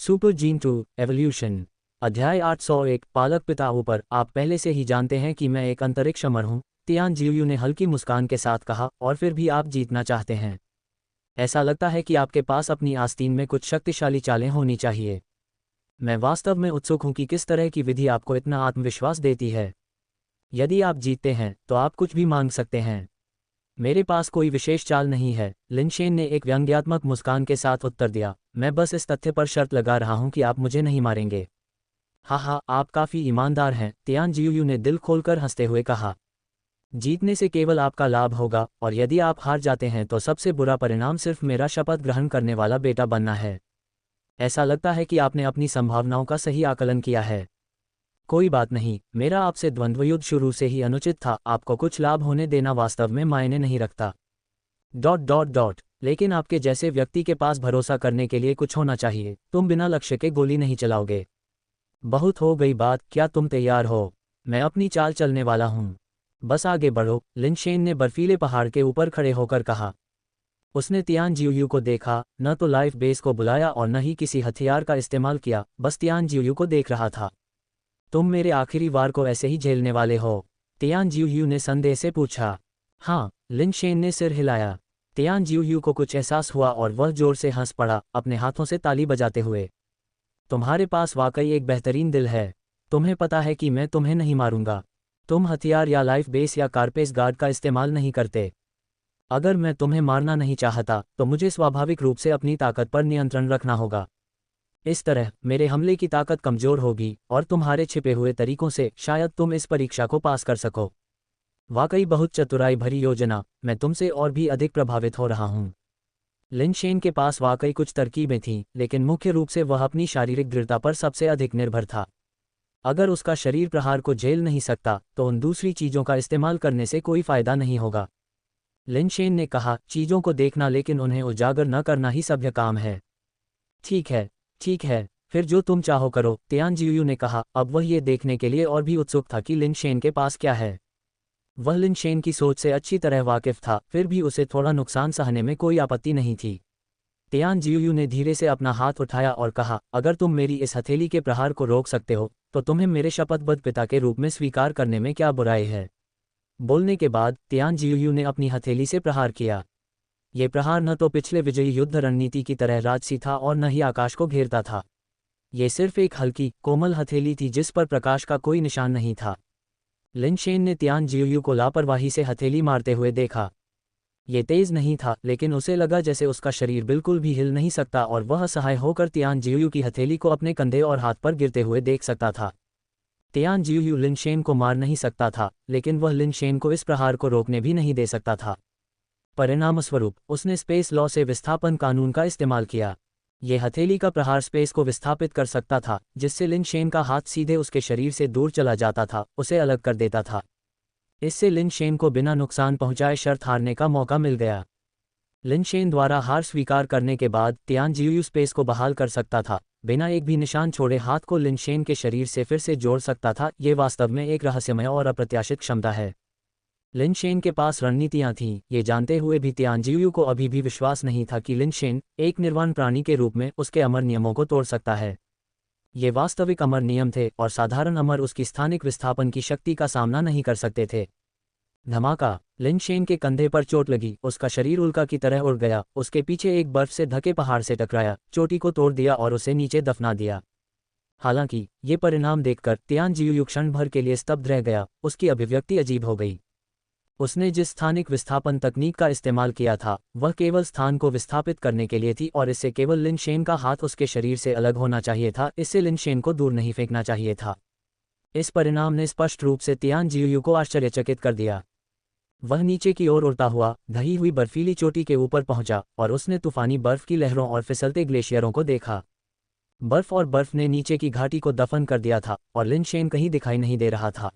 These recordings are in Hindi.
Super gene 2 evolution. अध्याय 801 पालक पिता ऊपर। आप पहले से ही जानते हैं कि मैं एक अंतरिक्ष अमर हूँ, तियान जियू ने हल्की मुस्कान के साथ कहा, और फिर भी आप जीतना चाहते हैं। ऐसा लगता है कि आपके पास अपनी आस्तीन में कुछ शक्तिशाली चालें होनी चाहिए। मैं वास्तव में उत्सुक हूं कि किस तरह की विधि आपको इतना आत्मविश्वास देती है। यदि आप जीतते हैं तो आप कुछ भी मांग सकते हैं। मेरे पास कोई विशेष चाल नहीं है, लिनशेन ने एक व्यंग्यात्मक मुस्कान के साथ उत्तर दिया। मैं बस इस तथ्य पर शर्त लगा रहा हूं कि आप मुझे नहीं मारेंगे। हाँ, आप काफ़ी ईमानदार हैं, तियान जियू ने दिल खोलकर हंसते हुए कहा। जीतने से केवल आपका लाभ होगा, और यदि आप हार जाते हैं तो सबसे बुरा परिणाम सिर्फ मेरा शपथ ग्रहण करने वाला बेटा बनना है। ऐसा लगता है कि आपने अपनी संभावनाओं का सही आकलन किया है। कोई बात नहीं, मेरा आपसे द्वंद्वयुद्ध शुरू से ही अनुचित था। आपको कुछ लाभ होने देना वास्तव में मायने नहीं रखता। ... लेकिन आपके जैसे व्यक्ति के पास भरोसा करने के लिए कुछ होना चाहिए। तुम बिना लक्ष्य के गोली नहीं चलाओगे। बहुत हो गई बात, क्या तुम तैयार हो? मैं अपनी चाल चलने वाला हूँ। बस आगे बढ़ो, लिनशेन ने बर्फीले पहाड़ के ऊपर खड़े होकर कहा। उसने तियान जियू को देखा, न तो लाइफ बेस को बुलाया और न ही किसी हथियार का इस्तेमाल किया, बस तियान जियू को देख रहा था। तुम मेरे आखिरी वार को ऐसे ही झेलने वाले हो? तियान जियू ने संदेह से पूछा। हाँ, लिनशेन ने सिर हिलाया। तियान जियू को कुछ एहसास हुआ और वह जोर से हंस पड़ा, अपने हाथों से ताली बजाते हुए। तुम्हारे पास वाकई एक बेहतरीन दिल है। तुम्हें पता है कि मैं तुम्हें नहीं मारूंगा। तुम हथियार या लाइफ बेस या कारपेस गार्ड का इस्तेमाल नहीं करते। अगर मैं तुम्हें मारना नहीं चाहता तो मुझे स्वाभाविक रूप से अपनी ताकत पर नियंत्रण रखना होगा। इस तरह मेरे हमले की ताकत कमजोर होगी, और तुम्हारे छिपे हुए तरीकों से शायद तुम इस परीक्षा को पास कर सको। वाकई बहुत चतुराई भरी योजना। मैं तुमसे और भी अधिक प्रभावित हो रहा हूँ। लिनशेन के पास वाकई कुछ तरकीबें थीं, लेकिन मुख्य रूप से वह अपनी शारीरिक दृढ़ता पर सबसे अधिक निर्भर था। अगर उसका शरीर प्रहार को झेल नहीं सकता तो उन दूसरी चीज़ों का इस्तेमाल करने से कोई फायदा नहीं होगा। लिनशेन ने कहा, चीज़ों को देखना लेकिन उन्हें उजागर न करना ही सभ्य काम है। ठीक है, फिर जो तुम चाहो करो, तियान जियू ने कहा। अब वह ये देखने के लिए और भी उत्सुक था कि लिनशेन के पास क्या है। वह लिनशेन की सोच से अच्छी तरह वाकिफ था, फिर भी उसे थोड़ा नुकसान सहने में कोई आपत्ति नहीं थी। तियान जियू ने धीरे से अपना हाथ उठाया और कहा, अगर तुम मेरी इस हथेली के प्रहार को रोक सकते हो तो तुम्हें मेरे शपथबद्ध पिता के रूप में स्वीकार करने में क्या बुराई है। बोलने के बाद तियान जियू ने अपनी हथेली से प्रहार किया। ये प्रहार न तो पिछले विजयी युद्ध रणनीति की तरह राजसी था और न ही आकाश को घेरता था। ये सिर्फ एक हल्की, कोमल हथेली थी जिस पर प्रकाश का कोई निशान नहीं था। लिनशेन ने तियान जियू को लापरवाही से हथेली मारते हुए देखा। ये तेज नहीं था, लेकिन उसे लगा जैसे उसका शरीर बिल्कुल भी हिल नहीं सकता और वह असहाय होकर तियान जियू की हथेली को अपने कंधे और हाथ पर गिरते हुए देख सकता था। तियान जियू लिनशेन को मार नहीं सकता था, लेकिन वह लिनशेन को इस प्रहार को रोकने भी नहीं दे सकता था। परिणामस्वरूप उसने स्पेस लॉ से विस्थापन कानून का इस्तेमाल किया। ये हथेली का प्रहार स्पेस को विस्थापित कर सकता था, जिससे लिनशेन का हाथ सीधे उसके शरीर से दूर चला जाता था, उसे अलग कर देता था। इससे लिनशेन को बिना नुकसान पहुंचाए शर्त हारने का मौका मिल गया। लिनशेन द्वारा हार स्वीकार करने के बाद तियान जियू स्पेस को बहाल कर सकता था, बिना एक भी निशान छोड़े हाथ को लिनशेन के शरीर से फिर से जोड़ सकता था। ये वास्तव में एक रहस्यमय और अप्रत्याशित क्षमता है। लिनशेन के पास रणनीतियां थीं, ये जानते हुए भी तियान जियू को अभी भी विश्वास नहीं था कि लिनशेन एक निर्वाण प्राणी के रूप में उसके अमर नियमों को तोड़ सकता है। ये वास्तविक अमर नियम थे, और साधारण अमर उसकी स्थानिक विस्थापन की शक्ति का सामना नहीं कर सकते थे। धमाका! लिनशेन के कंधे पर चोट लगी, उसका शरीर उल्का की तरह उड़ गया, उसके पीछे एक बर्फ से ढके पहाड़ से टकराया, चोटी को तोड़ दिया और उसे नीचे दफना दिया। हालांकि ये परिणाम देखकर तियान जियू क्षण भर के लिए स्तब्ध रह गया, उसकी अभिव्यक्ति अजीब हो गई। उसने जिस स्थानिक विस्थापन तकनीक का इस्तेमाल किया था वह केवल स्थान को विस्थापित करने के लिए थी, और इससे केवल लिनशेन का हाथ उसके शरीर से अलग होना चाहिए था, इससे लिनशेन को दूर नहीं फेंकना चाहिए था। इस परिणाम ने स्पष्ट रूप से तियान जियू को आश्चर्यचकित कर दिया। वह नीचे की ओर उड़ता हुआ ढही हुई बर्फीली चोटी के ऊपर पहुंचा, और उसने तूफानी बर्फ की लहरों और फिसलते ग्लेशियरों को देखा। बर्फ ने नीचे की घाटी को दफन कर दिया था, और लिनशेन कहीं दिखाई नहीं दे रहा था।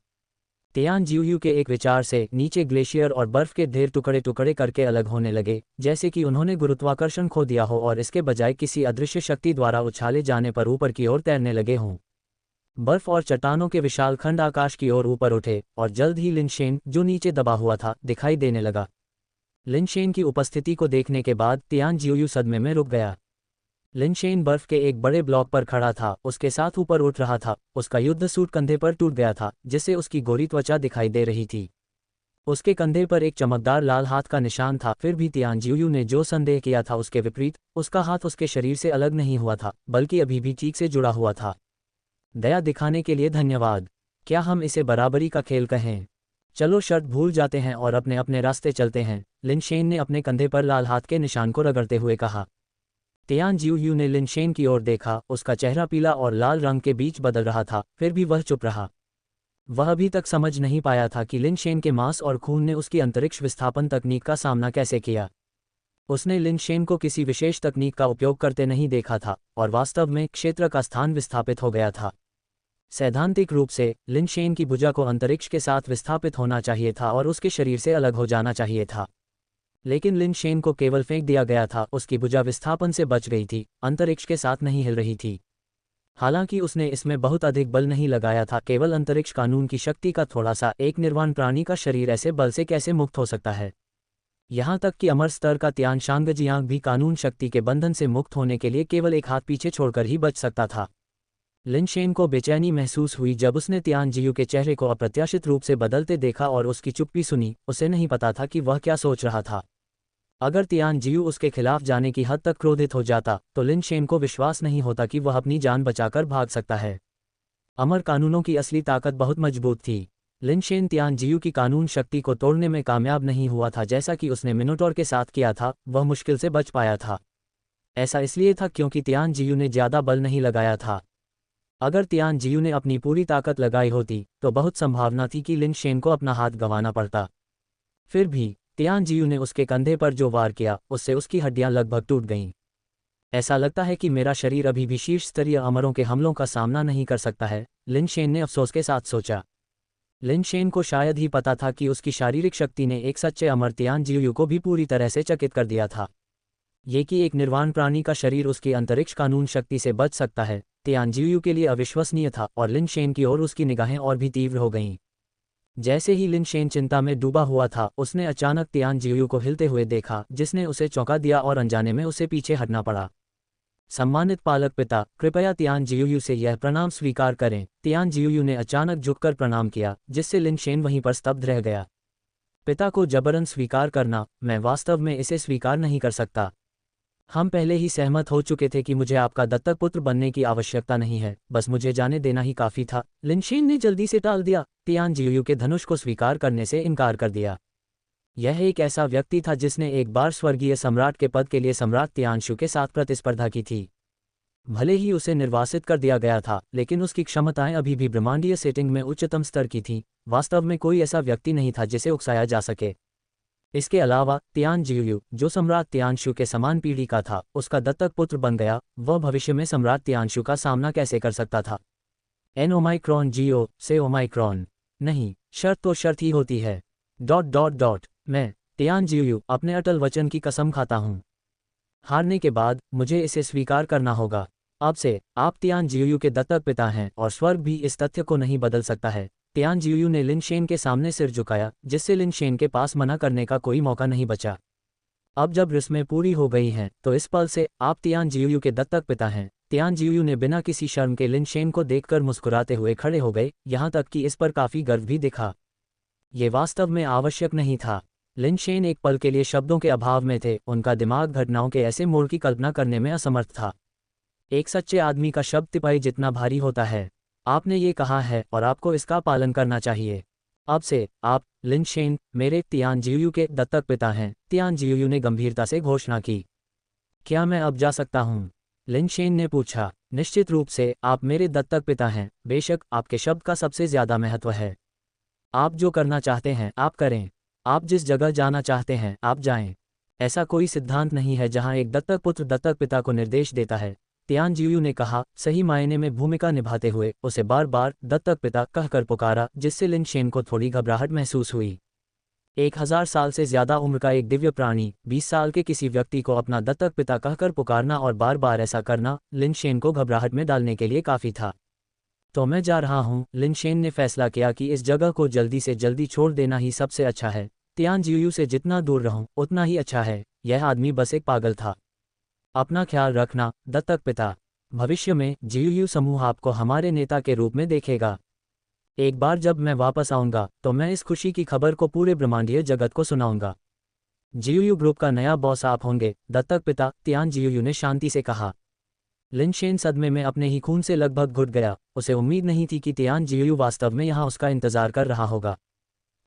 तियान जियू के एक विचार से नीचे ग्लेशियर और बर्फ के ढेर टुकड़े टुकड़े करके अलग होने लगे, जैसे कि उन्होंने गुरुत्वाकर्षण खो दिया हो और इसके बजाय किसी अदृश्य शक्ति द्वारा उछाले जाने पर ऊपर की ओर तैरने लगे हों। बर्फ और चट्टानों के विशाल खंड आकाश की ओर ऊपर उठे, और जल्द ही लिनशेन, जो नीचे दबा हुआ था, दिखाई देने लगा। लिनशेन की उपस्थिति को देखने के बाद तियान जियू सदमे में रुक गया। लिनशेन बर्फ के एक बड़े ब्लॉक पर खड़ा था, उसके साथ ऊपर उठ रहा था। उसका युद्ध सूट कंधे पर टूट गया था, जिससे उसकी गोरी त्वचा दिखाई दे रही थी। उसके कंधे पर एक चमकदार लाल हाथ का निशान था। फिर भी तियान जियूयू ने जो संदेह किया था उसके विपरीत, उसका हाथ उसके शरीर से अलग नहीं हुआ था, बल्कि अभी भी चीक से जुड़ा हुआ था। दया दिखाने के लिए धन्यवाद। क्या हम इसे बराबरी का खेल कहें? चलो शर्त भूल जाते हैं और अपने अपने रास्ते चलते हैं, लिनशेन ने अपने कंधे पर लाल हाथ के निशान को रगड़ते हुए कहा। तियान जियूयू ने लिनशेन की ओर देखा, उसका चेहरा पीला और लाल रंग के बीच बदल रहा था, फिर भी वह चुप रहा। वह अभी तक समझ नहीं पाया था कि लिनशेन के मांस और खून ने उसकी अंतरिक्ष विस्थापन तकनीक का सामना कैसे किया। उसने लिनशेन को किसी विशेष तकनीक का उपयोग करते नहीं देखा था, और वास्तव में क्षेत्र का स्थान विस्थापित हो गया था। सैद्धांतिक रूप से लिनशेन की भुजा को अंतरिक्ष के साथ विस्थापित होना चाहिए था और उसके शरीर से अलग हो जाना चाहिए था। लेकिन लिनशेन को केवल फेंक दिया गया था, उसकी भुजा विस्थापन से बच गई थी, अंतरिक्ष के साथ नहीं हिल रही थी। हालांकि उसने इसमें बहुत अधिक बल नहीं लगाया था, केवल अंतरिक्ष कानून की शक्ति का थोड़ा सा। एक निर्वाण प्राणी का शरीर ऐसे बल से कैसे मुक्त हो सकता है? यहाँ तक कि अमर स्तर का तियान शांगजियांग भी कानून शक्ति के बंधन से मुक्त होने के लिए केवल एक हाथ पीछे छोड़कर ही बच सकता था। लिनशेन को बेचैनी महसूस हुई जब उसने तियान जियू के चेहरे को अप्रत्याशित रूप से बदलते देखा और उसकी चुप्पी सुनी। उसे नहीं पता था कि वह क्या सोच रहा था। अगर तियान जियू उसके खिलाफ जाने की हद तक क्रोधित हो जाता तो लिनशेन को विश्वास नहीं होता कि वह अपनी जान बचाकर भाग सकता है। अमर कानूनों की असली ताकत बहुत मजबूत थी। लिनशेन तियान जियू की कानून शक्ति को तोड़ने में कामयाब नहीं हुआ था, जैसा कि उसने मिनोटोर के साथ किया था। वह मुश्किल से बच पाया था। ऐसा इसलिए था क्योंकि तियान जियू ने ज़्यादा बल नहीं लगाया था। अगर तियान जियू ने अपनी पूरी ताकत लगाई होती तो बहुत संभावना थी कि लिनशेन को अपना हाथ गंवाना पड़ता। फिर भी तियान जियू ने उसके कंधे पर जो वार किया, उससे उसकी हड्डियां लगभग टूट गईं। ऐसा लगता है कि मेरा शरीर अभी भी शीर्ष स्तरीय अमरों के हमलों का सामना नहीं कर सकता है, लिनशेन ने अफसोस के साथ सोचा। लिनशेन को शायद ही पता था कि उसकी शारीरिक शक्ति ने एक सच्चे अमर तियान जियू को भी पूरी तरह से चकित कर दिया था। ये कि एक निर्वाण प्राणी का शरीर उसकी अंतरिक्ष कानून शक्ति से बच सकता है, तियान जियू के लिए अविश्वसनीय था, और लिनशेन की ओर उसकी निगाहें और भी तीव्र हो गईं। जैसे ही लिनशेन चिंता में डूबा हुआ था, उसने अचानक तियान जियू को हिलते हुए देखा, जिसने उसे चौंका दिया और अनजाने में उसे पीछे हटना पड़ा। सम्मानित पालक पिता, कृपया तियान जियू से यह प्रणाम स्वीकार करें। तियान जियू ने अचानक झुककर प्रणाम किया, जिससे लिनशेन वहीं पर स्तब्ध रह गया। पिता को जबरन स्वीकार करना, मैं वास्तव में इसे स्वीकार नहीं कर सकता। हम पहले ही सहमत हो चुके थे कि मुझे आपका दत्तक पुत्र बनने की आवश्यकता नहीं है, बस मुझे जाने देना ही काफी था, लिनशेन ने जल्दी से टाल दिया। तियान जियू के धनुष को स्वीकार करने से इनकार कर दिया। यह एक ऐसा व्यक्ति था जिसने एक बार स्वर्गीय सम्राट के पद के लिए सम्राट तियानशु के साथ प्रतिस्पर्धा की थी। भले ही उसे निर्वासित कर दिया गया था, लेकिन उसकी क्षमताएं अभी भी ब्रह्मांडीय सेटिंग में उच्चतम स्तर की थीं। वास्तव में कोई ऐसा व्यक्ति नहीं था जिसे उकसाया जा सके। इसके अलावा तियान जियू, जो सम्राट तियानशु के समान पीढ़ी का था, उसका दत्तक पुत्र बन गया। वह भविष्य में सम्राट तियानशु का सामना कैसे कर सकता था? एन ओमाइक्रॉन जीओ से ओमाइक्रॉन नहीं, शर्त तो शर्त ही होती है। ... मैं तियान जियू अपने अटल वचन की कसम खाता हूँ। हारने के बाद मुझे इसे स्वीकार करना होगा। अब से आप तियान जियू के दत्तक पिता हैं और स्वर्ग भी इस तथ्य को नहीं बदल सकता है। तियान जियू ने लिनशेन के सामने सिर झुकाया, जिससे लिनशेन के पास मना करने का कोई मौका नहीं बचा। अब जब रस्में पूरी हो गई हैं, तो इस पल से आप तियान जियू के दत्तक पिता हैं। तियान जियू ने बिना किसी शर्म के लिनशेन को देखकर मुस्कुराते हुए खड़े हो गए, यहाँ तक कि इस पर काफी गर्व भी दिखा। ये वास्तव में आवश्यक नहीं था। लिनशेन एक पल के लिए शब्दों के अभाव में थे, उनका दिमाग घटनाओं के ऐसे मोड़ की कल्पना करने में असमर्थ था। एक सच्चे आदमी का शब्द तिपाई जितना भारी होता है। आपने ये कहा है और आपको इसका पालन करना चाहिए। अब से आप, लिनशेन, मेरे तियान जियू के दत्तक पिता हैं, तियान जियू ने गंभीरता से घोषणा की। क्या मैं अब जा सकता हूँ? लिनशेन ने पूछा। निश्चित रूप से आप मेरे दत्तक पिता हैं, बेशक आपके शब्द का सबसे ज्यादा महत्व है। आप जो करना चाहते हैं आप करें। आप जिस जगह जाना चाहते हैं आप जाएं। ऐसा कोई सिद्धांत नहीं है जहां एक दत्तक पुत्र दत्तक पिता को निर्देश देता है, तियान जियू ने कहा, सही मायने में भूमिका निभाते हुए। उसे बार बार दत्तक पिता कहकर पुकारा, जिससे लिनशेन को थोड़ी घबराहट महसूस हुई। 1000 साल से ज्यादा उम्र का एक दिव्य प्राणी 20 साल के किसी व्यक्ति को अपना दत्तक पिता कहकर पुकारना और बार बार ऐसा करना लिनशेन को घबराहट में डालने के लिए काफी था। तो मैं जा रहा हूँ। लिनशेन ने फैसला किया कि इस जगह को जल्दी से जल्दी छोड़ देना ही सबसे अच्छा है। तियान जियू से जितना दूर रहूं उतना ही अच्छा है। यह आदमी बस एक पागल था। अपना ख्याल रखना, दत्तक पिता। भविष्य में जीयूयू समूह आपको हमारे नेता के रूप में देखेगा। एक बार जब मैं वापस आऊंगा तो मैं इस खुशी की खबर को पूरे ब्रह्मांडीय जगत को सुनाऊंगा। जीयूयू ग्रुप का नया बॉस आप होंगे, दत्तक पिता, तियान जीयूयू ने शांति से कहा। लिन शेन सदमे में अपने ही खून से लगभग घुट गया। उसे उम्मीद नहीं थी कि तियान जीयूयू वास्तव में यहाँ उसका इंतजार कर रहा होगा।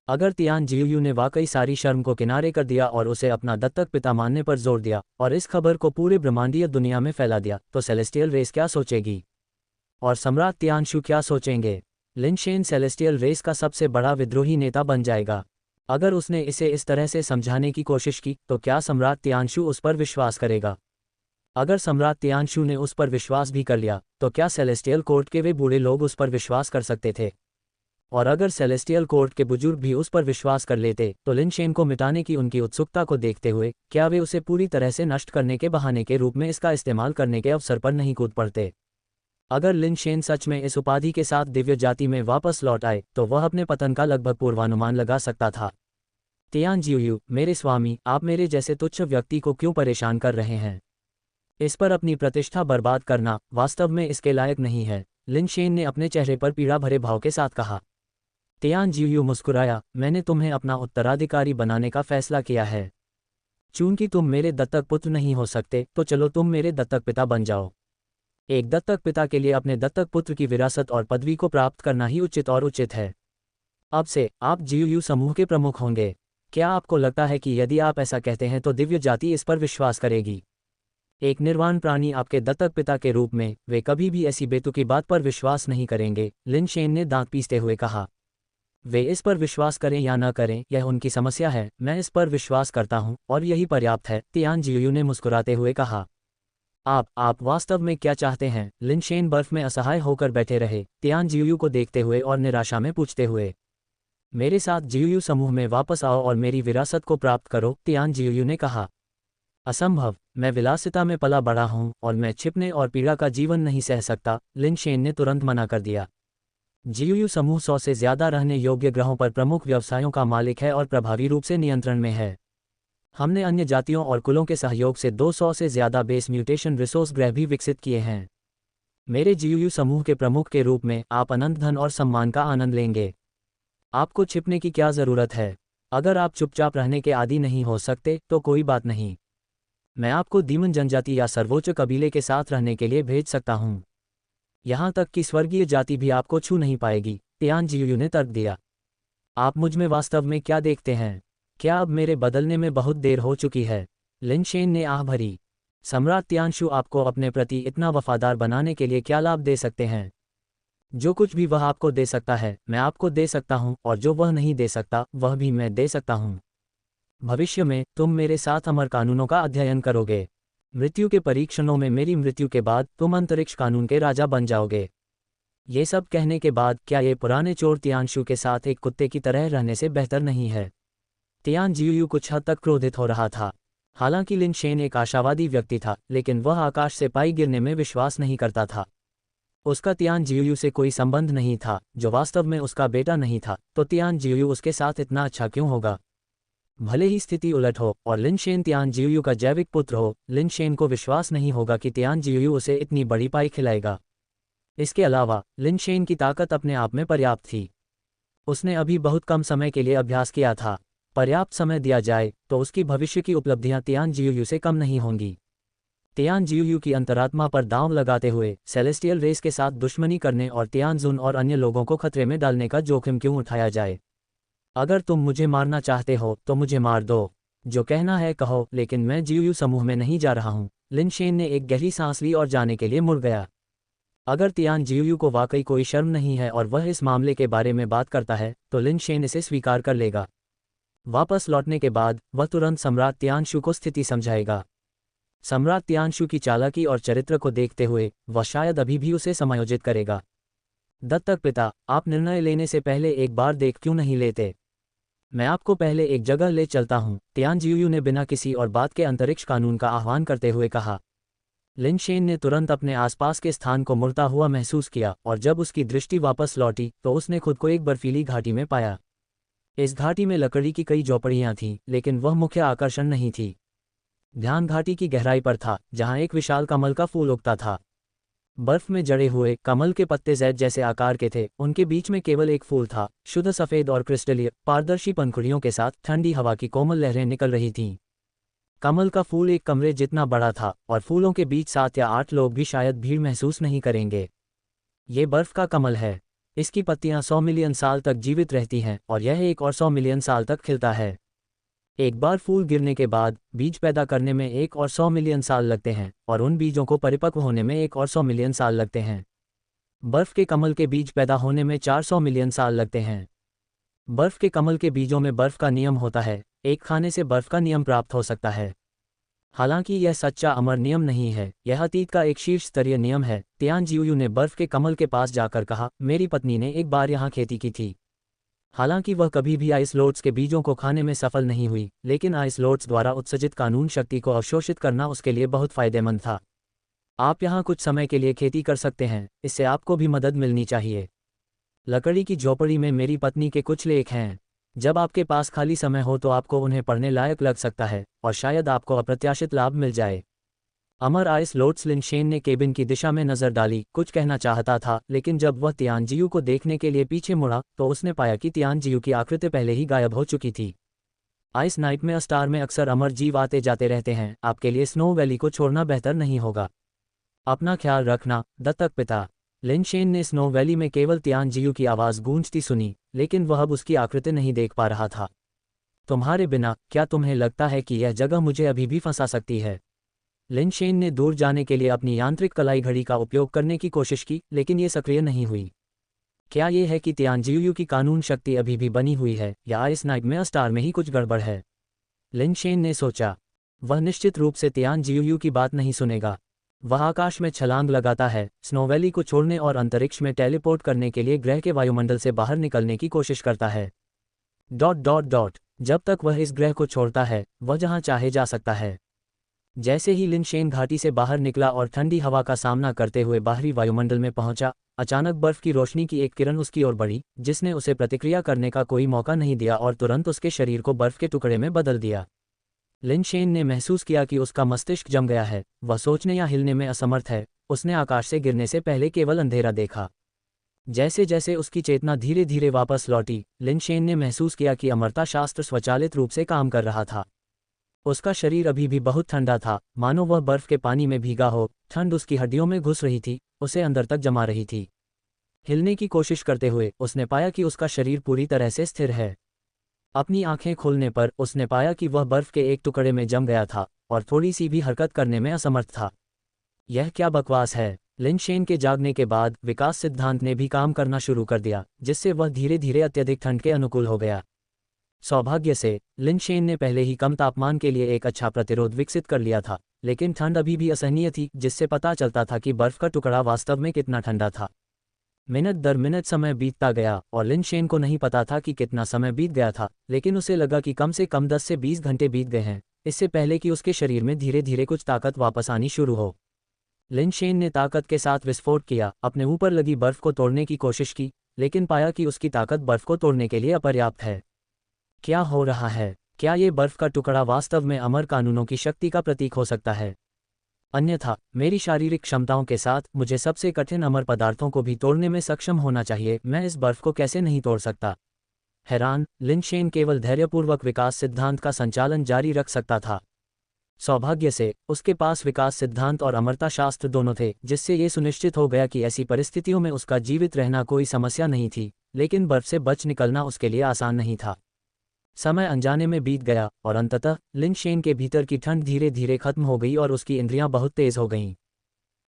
अगर तियान जीयूयू ने वाकई सारी शर्म को किनारे कर दिया और उसे अपना दत्तक पिता मानने पर जोर दिया और इस खबर को पूरे ब्रह्मांडीय दुनिया में फैला दिया, तो सेलेस्टियल रेस क्या सोचेगी और सम्राट तियानशु क्या सोचेंगे? लिन शेन सेलेस्टियल रेस का सबसे बड़ा विद्रोही नेता बन जाएगा। अगर उसने इसे इस तरह से समझाने की कोशिश की तो क्या सम्राट तियानशु उस पर विश्वास करेगा? अगर सम्राट तियानशु ने उस पर विश्वास भी कर लिया तो क्या सेलेस्टियल कोर्ट के वे बूढ़े लोग उस पर विश्वास कर सकते थे? और अगर सेलेस्टियल कोर्ट के बुजुर्ग भी उस पर विश्वास कर लेते तो लिन शेन को मिटाने की उनकी उत्सुकता को देखते हुए क्या वे उसे पूरी तरह से नष्ट करने के बहाने के रूप में इसका इस्तेमाल करने के अवसर पर नहीं कूद पड़ते? अगर लिन शेन सच में इस उपाधि के साथ दिव्य जाति में वापस लौट आए तो वह अपने पतन का लगभग पूर्वानुमान लगा सकता था। तियान जीयूयू, मेरे स्वामी, आप मेरे जैसे तुच्छ व्यक्ति को क्यों परेशान कर रहे हैं? इस पर अपनी प्रतिष्ठा बर्बाद करना वास्तव में इसके लायक नहीं है, लिन शेन ने अपने चेहरे पर पीड़ा भरे भाव के साथ कहा। तियान जीयूयू मुस्कुराया, मैंने तुम्हें अपना उत्तराधिकारी बनाने का फैसला किया है। चूंकि तुम मेरे दत्तक पुत्र नहीं हो सकते तो चलो तुम मेरे दत्तक पिता बन जाओ। एक दत्तक पिता के लिए अपने दत्तक पुत्र की विरासत और पदवी को प्राप्त करना ही उचित है। अब से आप जीयूयू समूह के प्रमुख होंगे। क्या आपको लगता है कि यदि आप ऐसा कहते हैं तो दिव्य जाति इस पर विश्वास करेगी? एक निर्वाण प्राणी आपके दत्तक पिता के रूप में, वे कभी भी ऐसी बेतुकी बात पर विश्वास नहीं करेंगे, लिन शेन ने दांत पीसते हुए कहा। वे इस पर विश्वास करें या न करें यह उनकी समस्या है, मैं इस पर विश्वास करता हूं और यही पर्याप्त है, तियान जीयूयू ने मुस्कुराते हुए कहा। आप वास्तव में क्या चाहते हैं? लिन शेन बर्फ में असहाय होकर बैठे रहे, तियान जीयूयू को देखते हुए और निराशा में पूछते हुए। मेरे साथ जीयूयू समूह में वापस आओ और मेरी विरासत को प्राप्त करो, तियान जीयूयू ने कहा। असंभव, मैं विलासिता में पला बड़ा हूं और मैं छिपने और पीड़ा का जीवन नहीं सह सकता, लिन शेन ने तुरंत मना कर दिया। जीयूयू समूह 100 से ज्यादा रहने योग्य ग्रहों पर प्रमुख व्यवसायों का मालिक है और प्रभावी रूप से नियंत्रण में है। हमने अन्य जातियों और कुलों के सहयोग से 200 से ज्यादा बेस म्यूटेशन रिसोर्स ग्रह भी विकसित किए हैं। मेरे जीयूयू समूह के प्रमुख के रूप में आप अनंत धन और सम्मान का आनंद लेंगे। आपको छिपने की क्या जरूरत है? अगर आप चुपचाप रहने के आदी नहीं हो सकते तो कोई बात नहीं, मैं आपको दीमन जनजाति या सर्वोच्च कबीले के साथ रहने के लिए भेज सकता हूं। यहां तक कि स्वर्गीय जाति भी आपको छू नहीं पाएगी, तियान जीयूयू ने तर्क दिया। आप मुझ में वास्तव में क्या देखते हैं? क्या अब मेरे बदलने में बहुत देर हो चुकी है? लिन शेन ने आह भरी। सम्राट तियानशु आपको अपने प्रति इतना वफादार बनाने के लिए क्या लाभ दे सकते हैं? जो कुछ भी वह आपको दे सकता है मैं आपको दे सकता हूं, और जो वह नहीं दे सकता वह भी मैं दे सकता हूं। भविष्य में तुम मेरे साथ अमर कानूनों का अध्ययन करोगे। मृत्यु के परीक्षणों में मेरी मृत्यु के बाद तुम अंतरिक्ष कानून के राजा बन जाओगे। ये सब कहने के बाद क्या ये पुराने चोर तियानशु के साथ एक कुत्ते की तरह रहने से बेहतर नहीं है? तियान जीयूयू कुछ हद तक क्रोधित हो रहा था। हालांकि लिन शेन एक आशावादी व्यक्ति था, लेकिन वह आकाश से पाई गिरने में विश्वास नहीं करता था। उसका तियान जीयूयू से कोई संबंध नहीं था, जो वास्तव में उसका बेटा नहीं था, तो तियान जीयूयू उसके साथ इतना अच्छा क्यों होगा? भले ही स्थिति उलट हो और लिन शेन तियान जीयूयू का जैविक पुत्र हो, लिन शेन को विश्वास नहीं होगा कि तियान जीयूयू उसे इतनी बड़ी पाई खिलाएगा। इसके अलावा लिन शेन की ताकत अपने आप में पर्याप्त थी। उसने अभी बहुत कम समय के लिए अभ्यास किया था। पर्याप्त समय दिया जाए तो उसकी भविष्य की उपलब्धियां तियान जीयूयू से कम नहीं होंगी। तियान जीयूयू की अंतरात्मा पर दांव लगाते हुए सेलेस्टियल रेस के साथ दुश्मनी करने और तियानजुन और अन्य लोगों को खतरे में डालने का जोखिम क्यों उठाया जाए? अगर तुम मुझे मारना चाहते हो तो मुझे मार दो। जो कहना है कहो, लेकिन मैं जीयूयू समूह में नहीं जा रहा हूं। लिन शेन ने एक गहरी सांस ली और जाने के लिए मुड़ गया। अगर तियान जीयूयू को वाकई कोई शर्म नहीं है और वह इस मामले के बारे में बात करता है तो लिन शेन इसे स्वीकार कर लेगा। वापस लौटने के बाद वह तुरंत सम्राट तियानशु को स्थिति समझाएगा। सम्राट तियानशु की चालाकी और चरित्र को देखते हुए वह शायद अभी भी उसे समायोजित करेगा। दत्तक पिता, आप निर्णय लेने से पहले एक बार देख क्यों नहीं लेते? मैं आपको पहले एक जगह ले चलता हूं, तियान जीयूयू ने बिना किसी और बात के अंतरिक्ष कानून का आह्वान करते हुए कहा। लिन शेन ने तुरंत अपने आसपास के स्थान को मुड़ता हुआ महसूस किया और जब उसकी दृष्टि वापस लौटी तो उसने खुद को एक बर्फीली घाटी में पाया। इस घाटी में लकड़ी की कई झोपड़ियां थीं, लेकिन वह मुख्य आकर्षण नहीं थी। ध्यान घाटी की गहराई पर था, जहां एक विशाल कमल का फूल उगता था। बर्फ में जड़े हुए कमल के पत्ते जैद जैसे आकार के थे, उनके बीच में केवल एक फूल था, शुद्ध सफ़ेद और क्रिस्टलीय, पारदर्शी पंखुड़ियों के साथ ठंडी हवा की कोमल लहरें निकल रही थीं। कमल का फूल एक कमरे जितना बड़ा था, और फूलों के बीच 7 या 8 लोग भी शायद भीड़ महसूस नहीं करेंगे। ये बर्फ का कमल है। इसकी पत्तियां 100 मिलियन साल तक जीवित रहती हैं, और यह एक और 100 मिलियन साल तक खिलता है। एक बार फूल गिरने के बाद बीज पैदा करने में 1 और 100 मिलियन साल लगते हैं, और उन बीजों को परिपक्व होने में 1 और 100 मिलियन साल लगते हैं। बर्फ के कमल के बीज पैदा होने में 400 मिलियन साल लगते हैं। बर्फ के कमल के बीजों में बर्फ का नियम होता है, एक खाने से बर्फ का नियम प्राप्त हो सकता है। हालांकि यह सच्चा अमर नियम नहीं है, यह अतीत का एक शीर्ष स्तरीय नियम है। तियान जियू ने बर्फ के कमल के पास जाकर कहा, मेरी पत्नी ने एक बार यहाँ खेती की थी। हालांकि वह कभी भी आइस लोट्स के बीजों को खाने में सफल नहीं हुई, लेकिन आइस लोट्स द्वारा उत्सर्जित कानून शक्ति को अवशोषित करना उसके लिए बहुत फायदेमंद था। आप यहाँ कुछ समय के लिए खेती कर सकते हैं, इससे आपको भी मदद मिलनी चाहिए। लकड़ी की झोपड़ी में मेरी पत्नी के कुछ लेख हैं। जब आपके पास खाली समय हो तो आपको उन्हें पढ़ने लायक लग सकता है, और शायद आपको अप्रत्याशित लाभ मिल जाए। अमर आइस लोट्स लिनशेन ने केबिन की दिशा में नजर डाली, कुछ कहना चाहता था, लेकिन जब वह तियानजियू को देखने के लिए पीछे मुड़ा तो उसने पाया कि तियानजियू की आकृति पहले ही गायब हो चुकी थी। आइस नाइट में अस्टार में अक्सर अमर जीव आते जाते रहते हैं, आपके लिए स्नो वैली को छोड़ना बेहतर नहीं होगा। अपना ख्याल रखना, दत्तक पिता। लिनशेन ने स्नो वैली में केवल तियानजियू की आवाज़ गूंजती सुनी, लेकिन वह अब उसकी आकृति नहीं देख पा रहा था। तुम्हारे बिना, क्या तुम्हें लगता है कि यह जगह मुझे अभी भी फंसा सकती है? लिनशेन ने दूर जाने के लिए अपनी यांत्रिक कलाई घड़ी का उपयोग करने की कोशिश की, लेकिन ये सक्रिय नहीं हुई। क्या ये है कि तियानजियू की कानून शक्ति अभी भी बनी हुई है, या आइस नाइट में अस्टार में ही कुछ गड़बड़ है? लिनशेन ने सोचा। वह निश्चित रूप से तियानजियू की बात नहीं सुनेगा। वह आकाश में छलांग लगाता है, स्नो वैली को छोड़ने और अंतरिक्ष में टेलीपोर्ट करने के लिए ग्रह के वायुमंडल से बाहर निकलने की कोशिश करता है। ... जब तक वह इस ग्रह को छोड़ता है, वह जहां चाहे जा सकता है। जैसे ही लिनशेन घाटी से बाहर निकला और ठंडी हवा का सामना करते हुए बाहरी वायुमंडल में पहुंचा, अचानक बर्फ की रोशनी की एक किरण उसकी ओर बढ़ी, जिसने उसे प्रतिक्रिया करने का कोई मौका नहीं दिया और तुरंत उसके शरीर को बर्फ के टुकड़े में बदल दिया। लिनशेन ने महसूस किया कि उसका मस्तिष्क जम गया है, वह सोचने या हिलने में असमर्थ है। उसने आकाश से गिरने से पहले केवल अंधेरा देखा। जैसे जैसे उसकी चेतना धीरे धीरे वापस लौटी, लिनशेन ने महसूस किया कि अमरता शास्त्र स्वचालित रूप से काम कर रहा था। उसका शरीर अभी भी बहुत ठंडा था, मानो वह बर्फ के पानी में भीगा हो। ठंड उसकी हड्डियों में घुस रही थी, उसे अंदर तक जमा रही थी। हिलने की कोशिश करते हुए उसने पाया कि उसका शरीर पूरी तरह से स्थिर है। अपनी आंखें खोलने पर उसने पाया कि वह बर्फ के एक टुकड़े में जम गया था और थोड़ी सी भी हरकत करने में असमर्थ था। यह क्या बकवास है? लिनशेन के जागने के बाद विकास सिद्धांत ने भी काम करना शुरू कर दिया, जिससे वह धीरे धीरे अत्यधिक ठंड के अनुकूल हो गया। सौभाग्य से लिनशेन ने पहले ही कम तापमान के लिए एक अच्छा प्रतिरोध विकसित कर लिया था, लेकिन ठंड अभी भी असहनीय थी, जिससे पता चलता था कि बर्फ का टुकड़ा वास्तव में कितना ठंडा था। मिनट दर मिनट समय बीतता गया और लिनशेन को नहीं पता था कि कितना समय बीत गया था, लेकिन उसे लगा कि कम से कम 10 से 20 घंटे बीत गए हैं, इससे पहले कि उसके शरीर में धीरे धीरे कुछ ताकत वापस आनी शुरू हो। लिनशेन ने ताकत के साथ विस्फोट किया, अपने ऊपर लगी बर्फ को तोड़ने की कोशिश की, लेकिन पाया कि उसकी ताकत बर्फ को तोड़ने के लिए अपर्याप्त है। क्या हो रहा है? क्या ये बर्फ का टुकड़ा वास्तव में अमर कानूनों की शक्ति का प्रतीक हो सकता है? अन्यथा मेरी शारीरिक क्षमताओं के साथ मुझे सबसे कठिन अमर पदार्थों को भी तोड़ने में सक्षम होना चाहिए। मैं इस बर्फ को कैसे नहीं तोड़ सकता? हैरान, लिनशेन केवल धैर्यपूर्वक विकास सिद्धांत का संचालन जारी रख सकता था। सौभाग्य से उसके पास विकास सिद्धांत और अमरता शास्त्र दोनों थे, जिससे ये सुनिश्चित हो गया कि ऐसी परिस्थितियों में उसका जीवित रहना कोई समस्या नहीं थी, लेकिन बर्फ से बच निकलना उसके लिए आसान नहीं था। समय अनजाने में बीत गया और अंततः लिनशेन के भीतर की ठंड धीरे धीरे खत्म हो गई और उसकी इंद्रियां बहुत तेज हो गईं।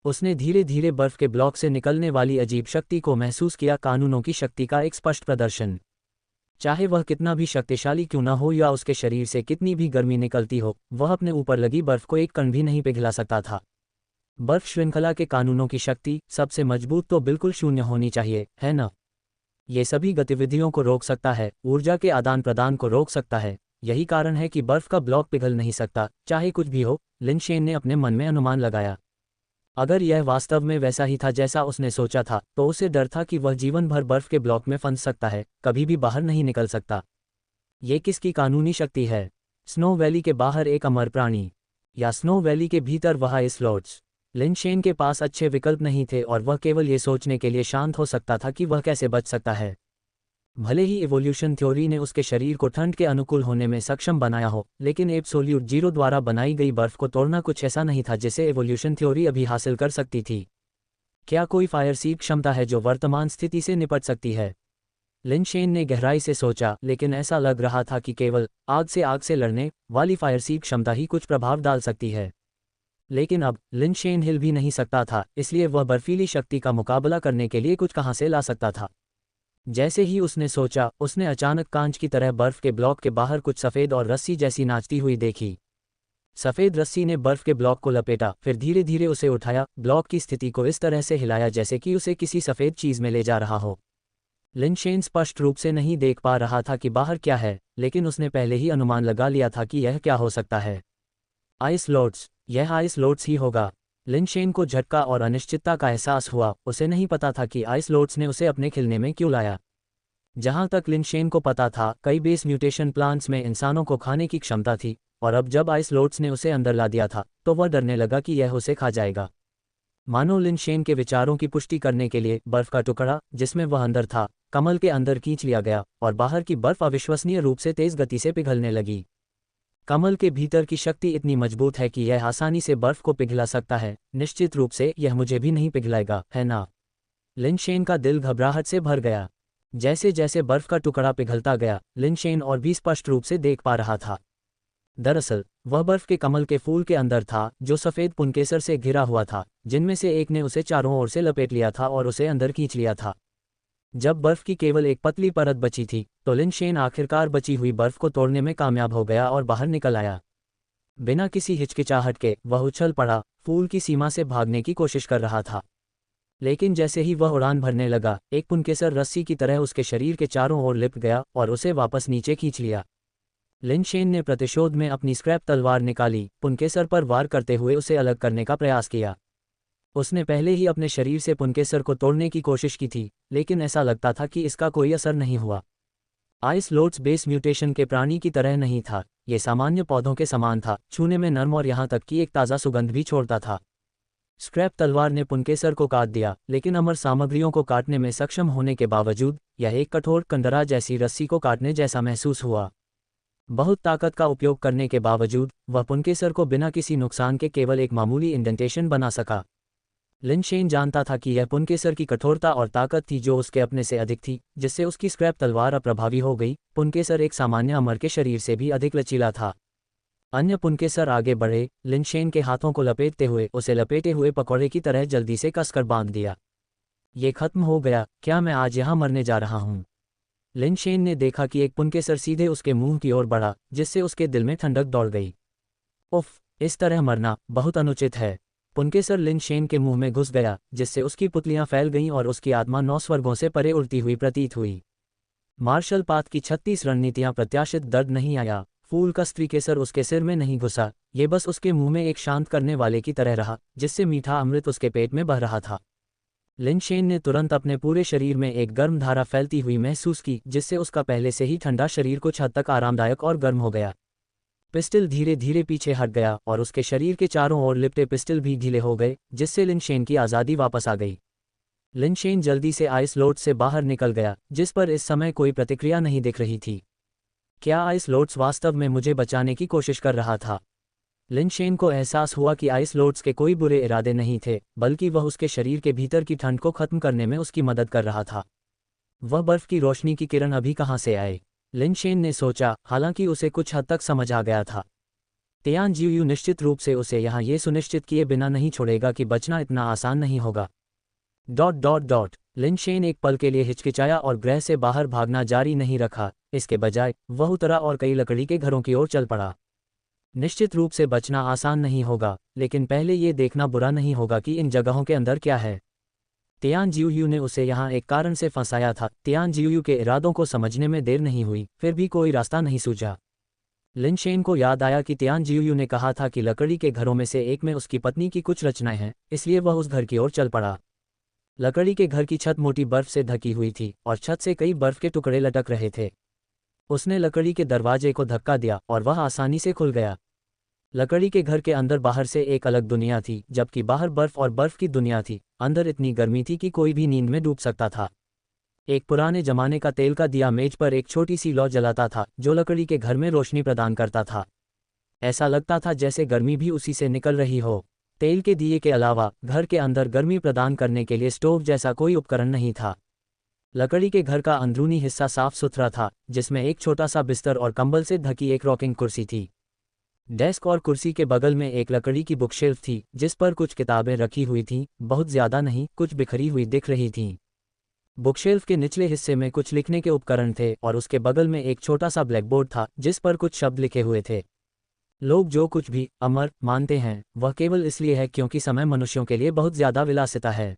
उसने धीरे धीरे बर्फ के ब्लॉक से निकलने वाली अजीब शक्ति को महसूस किया, कानूनों की शक्ति का एक स्पष्ट प्रदर्शन। चाहे वह कितना भी शक्तिशाली क्यों न हो या उसके शरीर से कितनी भी गर्मी निकलती हो, वह अपने ऊपर लगी बर्फ को एक कण भी नहीं पिघला सकता था। बर्फ श्रृंखला के कानूनों की शक्ति सबसे मजबूत तो बिल्कुल शून्य होनी चाहिए, है न? ये सभी गतिविधियों को रोक सकता है, ऊर्जा के आदान प्रदान को रोक सकता है। यही कारण है कि बर्फ का ब्लॉक पिघल नहीं सकता, चाहे कुछ भी हो, लिनशेन ने अपने मन में अनुमान लगाया। अगर यह वास्तव में वैसा ही था जैसा उसने सोचा था, तो उसे डर था कि वह जीवन भर बर्फ के ब्लॉक में फंस सकता है, कभी भी बाहर नहीं निकल सकता। ये किसकी कानूनी शक्ति है? स्नो वैली के बाहर एक अमर प्राणी। या स्नो वैली के भीतर वह आइस लॉर्ड्स। लिन शेन के पास अच्छे विकल्प नहीं थे और वह केवल ये सोचने के लिए शांत हो सकता था कि वह कैसे बच सकता है। भले ही इवोल्यूशन थ्योरी ने उसके शरीर को ठंड के अनुकूल होने में सक्षम बनाया हो, लेकिन एब्सोल्यूट जीरो द्वारा बनाई गई बर्फ को तोड़ना कुछ ऐसा नहीं था जिसे इवोल्यूशन थ्योरी अभी हासिल कर सकती थी। क्या कोई फायर सीप क्षमता है जो वर्तमान स्थिति से निपट सकती है? लिन शेन ने गहराई से सोचा, लेकिन ऐसा लग रहा था कि केवल आग से लड़ने वाली फायर सीप क्षमता ही कुछ प्रभाव डाल सकती है। लेकिन अब लिन शेन हिल भी नहीं सकता था, इसलिए वह बर्फीली शक्ति का मुकाबला करने के लिए कुछ कहां से ला सकता था। जैसे ही उसने सोचा, उसने अचानक कांच की तरह बर्फ के ब्लॉक के बाहर कुछ सफ़ेद और रस्सी जैसी नाचती हुई देखी। सफ़ेद रस्सी ने बर्फ के ब्लॉक को लपेटा, फिर धीरे धीरे उसे उठाया, ब्लॉक की स्थिति को इस तरह से हिलाया जैसे कि उसे किसी सफ़ेद चीज़ में ले जा रहा हो। लिन शेन स्पष्ट रूप से नहीं देख पा रहा था कि बाहर क्या है, लेकिन उसने पहले ही अनुमान लगा लिया था कि यह क्या हो सकता है। आइस लॉर्ड्स, यह आइस लॉर्ड्स ही होगा। लिन शेन को झटका और अनिश्चितता का एहसास हुआ। उसे नहीं पता था कि आइस लॉर्ड्स ने उसे अपने खिलने में क्यों लाया। जहां तक लिन शेन को पता था, कई बेस म्यूटेशन प्लांट्स में इंसानों को खाने की क्षमता थी, और अब जब आइस लॉर्ड्स ने उसे अंदर ला दिया था तो वह डरने लगा कि यह उसे खा जाएगा। मानो लिन शेन के विचारों की पुष्टि करने के लिए बर्फ का टुकड़ा जिसमें वह अंदर था, कमल के अंदर खींच लिया गया और बाहर की बर्फ अविश्वसनीय रूप से तेज गति से पिघलने लगी। कमल के भीतर की शक्ति इतनी मजबूत है कि यह आसानी से बर्फ को पिघला सकता है। निश्चित रूप से यह मुझे भी नहीं पिघलाएगा, है ना? लिन शेन का दिल घबराहट से भर गया। जैसे जैसे बर्फ का टुकड़ा पिघलता गया, लिन शेन और भी स्पष्ट रूप से देख पा रहा था। दरअसल वह बर्फ के कमल के फूल के अंदर था, जो सफ़ेद पुनकेसर से घिरा हुआ था, जिनमें से एक ने उसे चारों ओर से लपेट लिया था और उसे अंदर खींच लिया था। जब बर्फ की केवल एक पतली परत बची थी तो लिन शेन आखिरकार बची हुई बर्फ को तोड़ने में कामयाब हो गया और बाहर निकल आया। बिना किसी हिचकिचाहट के वह उछल पड़ा, फूल की सीमा से भागने की कोशिश कर रहा था। लेकिन जैसे ही वह उड़ान भरने लगा, एक पुनकेसर रस्सी की तरह उसके शरीर के चारों ओर लिपट गया और उसे वापस नीचे खींच लिया। लिन शेन ने प्रतिशोध में अपनी स्क्रैप तलवार निकाली, पुनकेसर पर वार करते हुए उसे अलग करने का प्रयास किया। उसने पहले ही अपने शरीर से पुनकेसर को तोड़ने की कोशिश की थी, लेकिन ऐसा लगता था कि इसका कोई असर नहीं हुआ। आइस लॉर्ड्स बेस म्यूटेशन के प्राणी की तरह नहीं था, ये सामान्य पौधों के समान था, छूने में नर्म और यहाँ तक कि एक ताज़ा सुगंध भी छोड़ता था। स्क्रैप तलवार ने पुनकेसर को काट दिया, लेकिन अमर सामग्रियों को काटने में सक्षम होने के बावजूद यह एक कठोर कंडरा जैसी रस्सी को काटने जैसा महसूस हुआ। बहुत ताकत का उपयोग करने के बावजूद वह पुनकेसर को बिना किसी नुकसान के केवल एक मामूली इंडेंटेशन बना सका। लिन शेन जानता था कि यह पुनकेसर की कठोरता और ताकत थी जो उसके अपने से अधिक थी, जिससे उसकी स्क्रैप तलवार अप्रभावी हो गई। पुनकेसर एक सामान्य अमर के शरीर से भी अधिक लचीला था। अन्य पुनकेसर आगे बढ़े, लिन शेन के हाथों को लपेटते हुए उसे लपेटे हुए पकौड़े की तरह जल्दी से कसकर बांध दिया। ये खत्म हो गया, क्या मैं आज यहाँ मरने जा रहा हूँ? लिन शेन ने देखा कि एक पुनकेसर सीधे उसके मुंह की ओर बढ़ा, जिससे उसके दिल में ठंडक दौड़ गई। उफ, इस तरह मरना बहुत अनुचित है। पुनकेसर लिन शेन के मुंह में घुस गया, जिससे उसकी पुतलियां फैल गईं और उसकी आत्मा 9 स्वर्गों से परे उड़ती हुई प्रतीत हुई। मार्शल पाथ की 36 रणनीतियां प्रत्याशित दर्द नहीं आया। फूल का स्त्रीकेसर उसके सिर में नहीं घुसा, ये बस उसके मुंह में एक शांत करने वाले की तरह रहा, जिससे मीठा अमृत उसके पेट में बह रहा था। लिन शेन ने तुरंत अपने पूरे शरीर में एक गर्म धारा फैलती हुई महसूस की, जिससे उसका पहले से ही ठंडा शरीर कुछ हद तक आरामदायक और गर्म हो गया। पिस्टल धीरे धीरे पीछे हट गया और उसके शरीर के चारों ओर लिपटे पिस्टल भी ढीले हो गए, जिससे लिन शेन की आज़ादी वापस आ गई। लिन शेन जल्दी से आइस लॉर्ड्स से बाहर निकल गया, जिस पर इस समय कोई प्रतिक्रिया नहीं दिख रही थी। क्या आइस लॉर्ड्स वास्तव में मुझे बचाने की कोशिश कर रहा था? लिन शेन को एहसास हुआ कि आइस लॉर्ड्स के कोई बुरे इरादे नहीं थे, बल्कि वह उसके शरीर के भीतर की ठंड को खत्म करने में उसकी मदद कर रहा था। वह बर्फ की रोशनी की किरण अभी कहाँ से आए? लिन शेन ने सोचा, हालांकि उसे कुछ हद तक समझ आ गया था। तियान जियू निश्चित रूप से उसे यहाँ ये सुनिश्चित किए बिना नहीं छोड़ेगा कि बचना इतना आसान नहीं होगा। ... लिन शेन एक पल के लिए हिचकिचाया और ग्रह से बाहर भागना जारी नहीं रखा। इसके बजाय वह उतरा और कई लकड़ी के घरों की ओर चल पड़ा। निश्चित रूप से बचना आसान नहीं होगा, लेकिन पहले ये देखना बुरा नहीं होगा कि इन जगहों के अंदर क्या है। तियान जियू ने उसे यहाँ एक कारण से फंसाया था। तियान जियू के इरादों को समझने में देर नहीं हुई, फिर भी कोई रास्ता नहीं सूझा। लिन शेन को याद आया कि तियान जियू ने कहा था कि लकड़ी के घरों में से एक में उसकी पत्नी की कुछ रचनाएं हैं, इसलिए वह उस घर की ओर चल पड़ा। लकड़ी के घर की छत मोटी बर्फ से ढकी हुई थी और छत से कई बर्फ के टुकड़े लटक रहे थे। उसने लकड़ी के दरवाजे को धक्का दिया और वह आसानी से खुल गया। लकड़ी के घर के अंदर बाहर से एक अलग दुनिया थी, जबकि बाहर बर्फ और बर्फ की दुनिया थी। अंदर इतनी गर्मी थी कि कोई भी नींद में डूब सकता था। एक पुराने जमाने का तेल का दिया मेज पर एक छोटी सी लौ जलाता था, जो लकड़ी के घर में रोशनी प्रदान करता था। ऐसा लगता था जैसे गर्मी भी उसी से निकल रही हो। तेल के दिए के अलावा घर के अंदर गर्मी प्रदान करने के लिए स्टोव जैसा कोई उपकरण नहीं था। लकड़ी के घर का अंदरूनी हिस्सा साफ सुथरा था, जिसमें एक छोटा सा बिस्तर और कंबल से ढकी एक रॉकिंग कुर्सी थी। डेस्क और कुर्सी के बगल में एक लकड़ी की बुकशेल्फ थी, जिस पर कुछ किताबें रखी हुई थीं, बहुत ज़्यादा नहीं, कुछ बिखरी हुई दिख रही थीं। बुकशेल्फ के निचले हिस्से में कुछ लिखने के उपकरण थे और उसके बगल में एक छोटा सा ब्लैकबोर्ड था, जिस पर कुछ शब्द लिखे हुए थे। लोग जो कुछ भी अमर मानते हैं, वह केवल इसलिए है क्योंकि समय मनुष्यों के लिए बहुत ज़्यादा विलासिता है।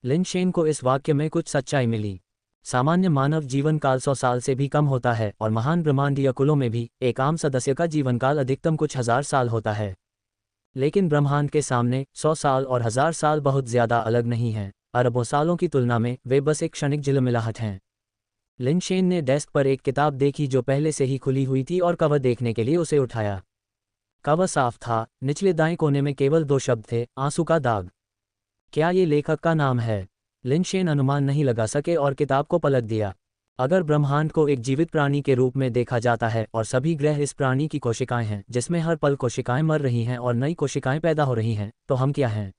लिन शेन को इस वाक्य में कुछ सच्चाई मिली। सामान्य मानव जीवन काल 100 साल से भी कम होता है, और महान ब्रह्मांडीय कुलों में भी एक आम सदस्य का जीवन काल अधिकतम कुछ हजार साल होता है। लेकिन ब्रह्मांड के सामने 100 साल और 1000 साल बहुत ज़्यादा अलग नहीं हैं। अरबों सालों की तुलना में वे बस एक क्षणिक झिलमिलाहट हैं। लिन शेन ने डेस्क पर एक किताब देखी जो पहले से ही खुली हुई थी और कवर देखने के लिए उसे उठाया। कवर साफ था, निचले दाएं कोने में केवल 2 शब्द थे, आंसू का दाग। क्या ये लेखक का नाम है? लिन शेन अनुमान नहीं लगा सके और किताब को पलट दिया। अगर ब्रह्मांड को एक जीवित प्राणी के रूप में देखा जाता है और सभी ग्रह इस प्राणी की कोशिकाएं हैं, जिसमें हर पल कोशिकाएं मर रही हैं और नई कोशिकाएं पैदा हो रही हैं, तो हम क्या हैं?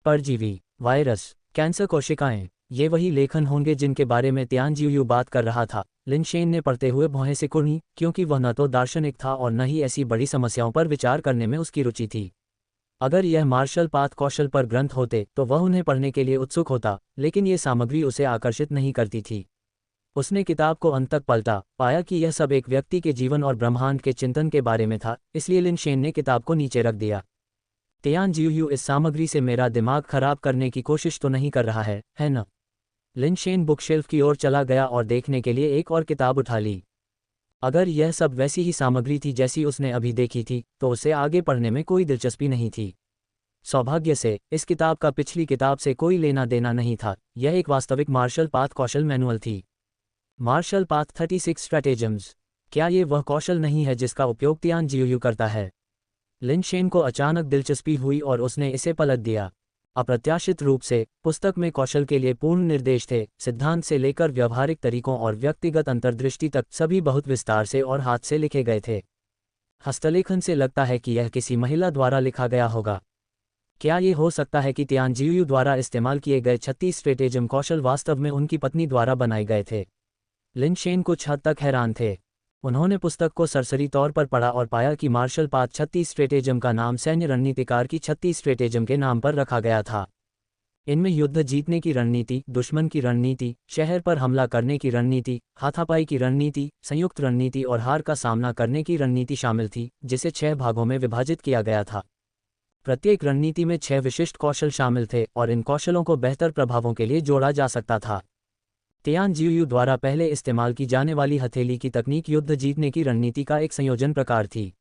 परजीवी, वायरस, कैंसर कोशिकाएं। ये वही लेखन होंगे जिनके बारे में तियान जियू बात कर रहा था। लिन शेन ने पढ़ते हुए भौहें सिकुड़ी, क्योंकि वह न तो दार्शनिक था और न ही ऐसी बड़ी समस्याओं पर विचार करने में उसकी रुचि थी। अगर यह मार्शल पाथ कौशल पर ग्रंथ होते तो वह उन्हें पढ़ने के लिए उत्सुक होता, लेकिन ये सामग्री उसे आकर्षित नहीं करती थी। उसने किताब को अंत तक पलटा, पाया कि यह सब एक व्यक्ति के जीवन और ब्रह्मांड के चिंतन के बारे में था, इसलिए लिन शेन ने किताब को नीचे रख दिया। तियान जियू इस सामग्री से मेरा दिमाग खराब करने की कोशिश तो नहीं कर रहा है न? लिन शेन बुकशेल्फ की ओर चला गया और देखने के लिए एक और किताब उठा ली। अगर यह सब वैसी ही सामग्री थी जैसी उसने अभी देखी थी, तो उसे आगे पढ़ने में कोई दिलचस्पी नहीं थी। सौभाग्य से इस किताब का पिछली किताब से कोई लेना देना नहीं था। यह एक वास्तविक मार्शल पाथ कौशल मैनुअल थी। Martial path 36 stratagems. क्या ये वह कौशल नहीं है जिसका उपयोग तियान जियू करता है? लिन शेन को अचानक दिलचस्पी हुई और उसने इसे पलट दिया। अप्रत्याशित रूप से पुस्तक में कौशल के लिए पूर्ण निर्देश थे, सिद्धांत से लेकर व्यावहारिक तरीकों और व्यक्तिगत अंतर्दृष्टि तक, सभी बहुत विस्तार से और हाथ से लिखे गए थे। हस्तलेखन से लगता है कि यह किसी महिला द्वारा लिखा गया होगा। क्या ये हो सकता है कि तियान जियू द्वारा इस्तेमाल किए गए 36 स्ट्रेटेजम कौशल वास्तव में उनकी पत्नी द्वारा बनाए गए थे? लिन शेन कुछ हद तक हैरान थे। उन्होंने पुस्तक को सरसरी तौर पर पढ़ा और पाया कि मार्शल पाथ 36 स्ट्रेटेजम का नाम सैन्य रणनीतिकार की 36 स्ट्रेटेजम के नाम पर रखा गया था। इनमें युद्ध जीतने की रणनीति, दुश्मन की रणनीति, शहर पर हमला करने की रणनीति, हाथापाई की रणनीति, संयुक्त रणनीति और हार का सामना करने की रणनीति शामिल थी, जिसे 6 भागों में विभाजित किया गया था। प्रत्येक रणनीति में 6 विशिष्ट कौशल शामिल थे और इन कौशलों को बेहतर प्रभावों के लिए जोड़ा जा सकता था। तियान जियू द्वारा पहले इस्तेमाल की जाने वाली हथेली की तकनीक युद्ध जीतने की रणनीति का एक संयोजन प्रकार थी।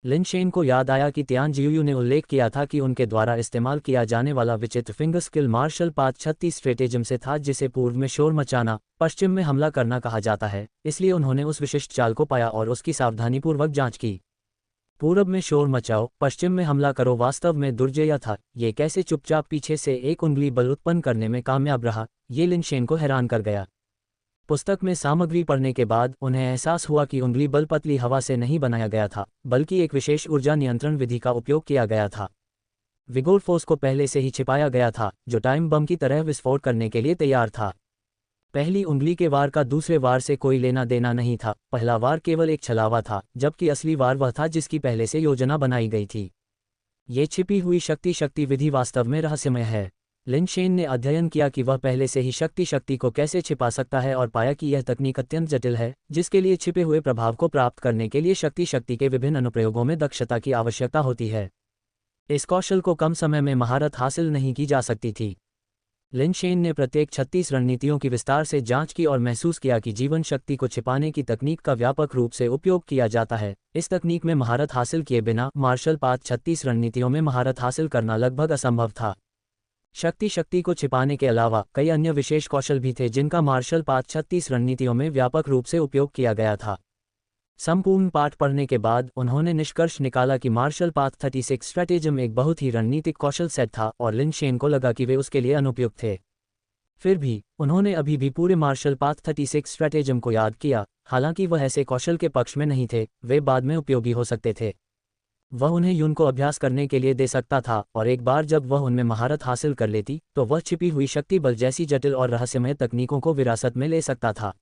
लिन शेन को याद आया कि तियान जियू ने उल्लेख किया था कि उनके द्वारा इस्तेमाल किया जाने वाला विचित्र finger skill martial path 36 stratagem से था, जिसे पूर्व में शोर मचाना, पश्चिम में हमला करना कहा जाता है। इसलिए उन्होंने उस विशिष्ट चाल को पाया और उसकी सावधानीपूर्वक जांच की। पूरब में शोर मचाओ, पश्चिम में हमला करो वास्तव में दुर्जेय था। ये कैसे चुपचाप पीछे से एक उंगली बल उत्पन्न करने में कामयाब रहा, ये लिन शेन को हैरान कर गया। पुस्तक में सामग्री पढ़ने के बाद उन्हें एहसास हुआ कि उंगली बल पतली हवा से नहीं बनाया गया था, बल्कि एक विशेष ऊर्जा नियंत्रण विधि का उपयोग किया गया था। विगोर फोर्स को पहले से ही छिपाया गया था, जो टाइम बम की तरह विस्फोट करने के लिए तैयार था। पहली उंगली के वार का दूसरे वार से कोई लेना देना नहीं था। पहला वार केवल एक छलावा था, जबकि असली वार वह था जिसकी पहले से योजना बनाई गई थी। ये छिपी हुई शक्ति विधि वास्तव में रहस्यमय है। लिन शेन ने अध्ययन किया कि वह पहले से ही शक्ति को कैसे छिपा सकता है और पाया कि यह तकनीक अत्यंत जटिल है, जिसके लिए छिपे हुए प्रभाव को प्राप्त करने के लिए शक्ति के विभिन्न अनुप्रयोगों में दक्षता की आवश्यकता होती है। इस कौशल को कम समय में महारत हासिल नहीं की जा सकती थी। लिन शेन ने प्रत्येक 36 रणनीतियों की विस्तार से जांच की और महसूस किया कि जीवन शक्ति को छिपाने की तकनीक का व्यापक रूप से उपयोग किया जाता है। इस तकनीक में महारत हासिल किए बिना मार्शल पाथ 36 रणनीतियों में महारत हासिल करना लगभग असंभव था। शक्ति को छिपाने के अलावा कई अन्य विशेष कौशल भी थे जिनका मार्शल पाथ 36 रणनीतियों में व्यापक रूप से उपयोग किया गया था। संपूर्ण पाठ पढ़ने के बाद उन्होंने निष्कर्ष निकाला कि मार्शल पाथ 36 स्ट्रैटेजम एक बहुत ही रणनीतिक कौशल सेट था और लिन शेन को लगा कि वे उसके लिए अनुपयुक्त थे। फिर भी उन्होंने अभी भी पूरे मार्शल पाथ 36 स्ट्रैटेजम को याद किया, हालांकि वह ऐसे कौशल के पक्ष में नहीं थे, वे बाद में उपयोगी हो सकते थे। वह उन्हें यून को अभ्यास करने के लिए दे सकता था और एक बार जब वह उनमें महारत हासिल कर लेती तो वह छिपी हुई शक्ति बल जैसी जटिल और रहस्यमय तकनीकों को विरासत में ले सकता था।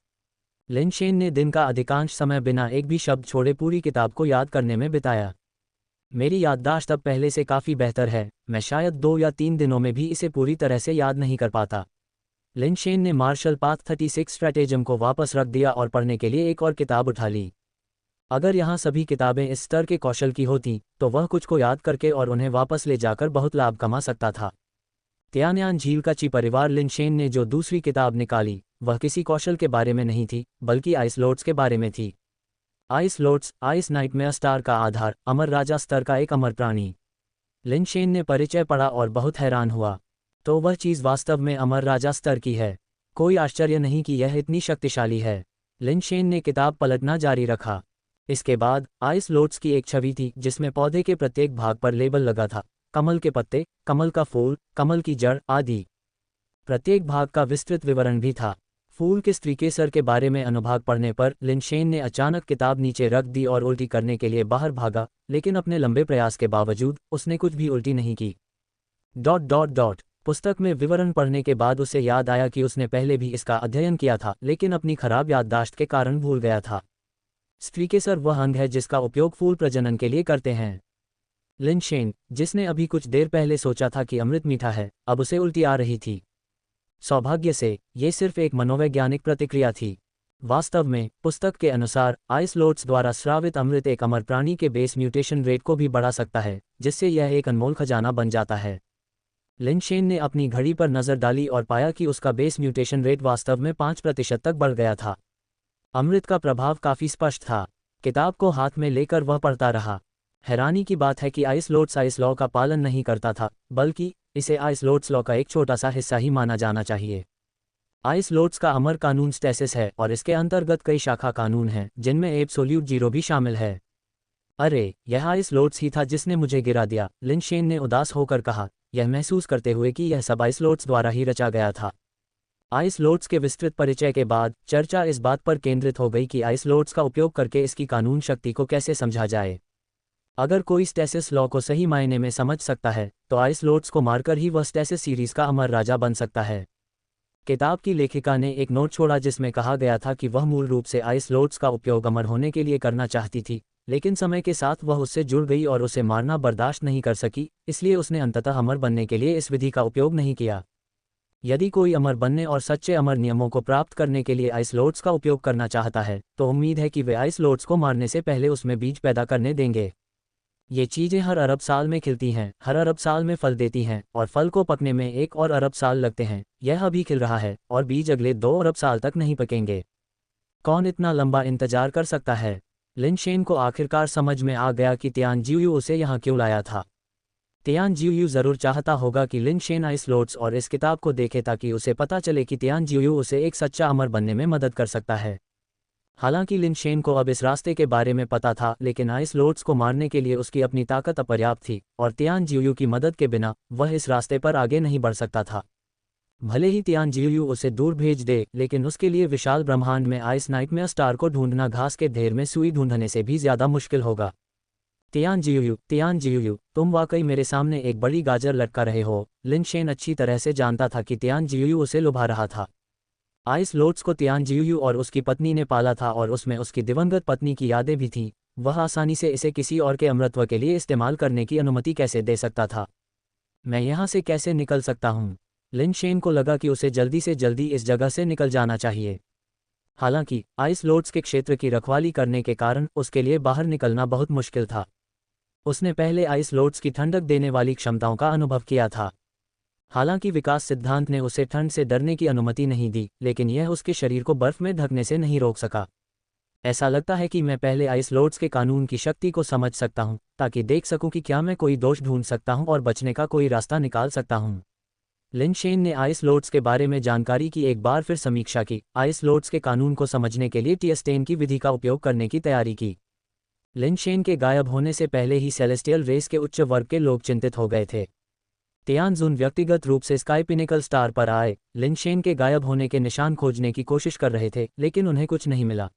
लिन शेन ने दिन का अधिकांश समय बिना एक भी शब्द छोड़े पूरी किताब को याद करने में बिताया। मेरी याददाश्त अब पहले से काफ़ी बेहतर है, मैं शायद 2 या 3 दिनों में भी इसे पूरी तरह से याद नहीं कर पाता। लिन शेन ने मार्शल पाथ 36 स्ट्रैटेजम को वापस रख दिया और पढ़ने के लिए एक और किताब उठा ली। अगर यहाँ सभी किताबें इस स्तर के कौशल की होती तो वह कुछ को याद करके और उन्हें वापस ले जाकर बहुत लाभ कमा सकता था। त्यान्यान झील का ची परिवार। लिन शेन ने जो दूसरी किताब निकाली वह किसी कौशल के बारे में नहीं थी, बल्कि आइस लॉर्ड्स के बारे में थी। Ice lords, ice nightmare star का आधार, अमर राजा स्तर का एक अमर प्राणी। लिन शेन ने परिचय पढ़ा और बहुत हैरान हुआ। तो वह चीज़ वास्तव में अमर राजा स्तर की है। कोई आश्चर्य नहीं कि यह इतनी शक्तिशाली है। लिन शेन ने किताब पलटना जारी रखा। इसके बाद आइस लॉर्ड्स की एक छवि थी जिसमें पौधे के प्रत्येक भाग पर लेबल लगा था, कमल के पत्ते, कमल का फूल, कमल की जड़ आदि। प्रत्येक भाग का विस्तृत विवरण भी था। फूल के स्त्रीकेसर के बारे में अनुभाग पढ़ने पर लिन शेन ने अचानक किताब नीचे रख दी और उल्टी करने के लिए बाहर भागा, लेकिन अपने लंबे प्रयास के बावजूद उसने कुछ भी उल्टी नहीं की। ... पुस्तक में विवरण पढ़ने के बाद उसे याद आया कि उसने पहले भी इसका अध्ययन किया था, लेकिन अपनी खराब याददाश्त के कारण भूल गया था। स्त्रीकेसर वह अंग है जिसका उपयोग फूल प्रजनन के लिए करते हैं। लिन शेन, जिसने अभी कुछ देर पहले सोचा था कि अमृत मीठा है, अब उसे उल्टी आ रही थी। सौभाग्य से ये सिर्फ एक मनोवैज्ञानिक प्रतिक्रिया थी। वास्तव में पुस्तक के अनुसार आइस लॉर्ड्स द्वारा स्रावित अमृत एक अमर प्राणी के बेस म्यूटेशन रेट को भी बढ़ा सकता है, जिससे यह एक अनमोल खजाना बन जाता है। लिन शेन ने अपनी घड़ी पर नज़र डाली और पाया कि उसका बेस म्यूटेशन रेट वास्तव में 5% तक बढ़ गया था। अमृत का प्रभाव काफ़ी स्पष्ट था। किताब को हाथ में लेकर वह पढ़ता रहा। हैरानी की बात है कि आइस लॉर्ड्स आइस लॉ का पालन नहीं करता था, बल्कि इसे आइस लॉर्ड्स लॉ का एक छोटा सा हिस्सा ही माना जाना चाहिए। आइस लॉर्ड्स का अमर कानून स्टेसिस है और इसके अंतर्गत कई शाखा कानून हैं, जिनमें एब्सोल्यूट जीरो भी शामिल है। अरे, यह आइस लॉर्ड्स ही था जिसने मुझे गिरा दिया, लिन शेन ने उदास होकर कहा, यह महसूस करते हुए कि यह सब आइस लॉर्ड्स द्वारा ही रचा गया था। आइस लॉर्ड्स के विस्तृत परिचय के बाद चर्चा इस बात पर केंद्रित हो गई कि आइस लॉर्ड्स का उपयोग करके इसकी कानून शक्ति को कैसे समझा जाए। अगर कोई स्टेसिस लॉ को सही मायने में समझ सकता है तो आइस लॉर्ड्स को मारकर ही वह स्टेसिस सीरीज का अमर राजा बन सकता है। किताब की लेखिका ने एक नोट छोड़ा जिसमें कहा गया था कि वह मूल रूप से आइस लॉर्ड्स का उपयोग अमर होने के लिए करना चाहती थी, लेकिन समय के साथ वह उससे जुड़ गई और उसे मारना बर्दाश्त नहीं कर सकी, इसलिए उसने अंततः अमर बनने के लिए इस विधि का उपयोग नहीं किया। यदि कोई अमर बनने और सच्चे अमर नियमों को प्राप्त करने के लिए आइस लॉर्ड्स का उपयोग करना चाहता है तो उम्मीद है कि वे आइस लॉर्ड्स को मारने से पहले उसमें बीज पैदा करने देंगे। ये चीज़ें हर अरब साल में खिलती हैं, हर अरब साल में फल देती हैं और फल को पकने में 1 और अरब साल लगते हैं। यह अभी खिल रहा है और बीज अगले 2 अरब साल तक नहीं पकेंगे। कौन इतना लंबा इंतजार कर सकता है? लिन शेन को आखिरकार समझ में आ गया कि तियान जियू उसे यहाँ क्यों लाया था। तियान जियू ज़रूर चाहता होगा कि लिन शेन आइस लॉर्ड्स और इस किताब को देखे ताकि उसे पता चले कि तियान जियू उसे एक सच्चा अमर बनने में मदद कर सकता है। हालांकि लिन शेन को अब इस रास्ते के बारे में पता था, लेकिन आइस लॉर्ड्स को मारने के लिए उसकी अपनी ताकत अपर्याप्त थी और तियान जियू की मदद के बिना वह इस रास्ते पर आगे नहीं बढ़ सकता था। भले ही तियान जियू उसे दूर भेज दे, लेकिन उसके लिए विशाल ब्रह्मांड में आइस नाइटमेयर स्टार को ढूंढना घास के ढेर में सुई ढूंढने से भी ज्यादा मुश्किल होगा। तियान जियू, तुम वाकई मेरे सामने एक बड़ी गाजर लटका रहे हो। लिन शेन अच्छी तरह से जानता था कि तियान जियू उसे लुभा रहा था। आइस लॉर्ड्स को तियान जियू और उसकी पत्नी ने पाला था और उसमें उसकी दिवंगत पत्नी की यादें भी थीं। वह आसानी से इसे किसी और के अमरत्व के लिए इस्तेमाल करने की अनुमति कैसे दे सकता था? मैं यहाँ से कैसे निकल सकता हूँ? लिन शेन को लगा कि उसे जल्दी से जल्दी इस जगह से निकल जाना चाहिए। हालांकि आइस लॉर्ड्स के क्षेत्र की रखवाली करने के कारण उसके लिए बाहर निकलना बहुत मुश्किल था। उसने पहले आइस लॉर्ड्स की ठंडक देने वाली क्षमताओं का अनुभव किया था। हालांकि विकास सिद्धांत ने उसे ठंड से डरने की अनुमति नहीं दी, लेकिन यह उसके शरीर को बर्फ में ढकने से नहीं रोक सका। ऐसा लगता है कि मैं पहले आइस लॉर्ड्स के कानून की शक्ति को समझ सकता हूं, ताकि देख सकूं कि क्या मैं कोई दोष ढूंढ सकता हूं और बचने का कोई रास्ता निकाल सकता हूं। लिन शेन ने आइस लोड्स के बारे में जानकारी की एक बार फिर समीक्षा की, आइस लोड्स के कानून को समझने के लिए टियस्टेन की विधि का उपयोग करने की तैयारी की। लिन शेन के गायब होने से पहले ही सेलेस्टियल रेस के उच्च वर्ग के लोग चिंतित हो गए थे। तियानजुन व्यक्तिगत रूप से स्काई पिनेकल स्टार पर आए, लिन शेन के गायब होने के निशान खोजने की कोशिश कर रहे थे, लेकिन उन्हें कुछ नहीं मिला।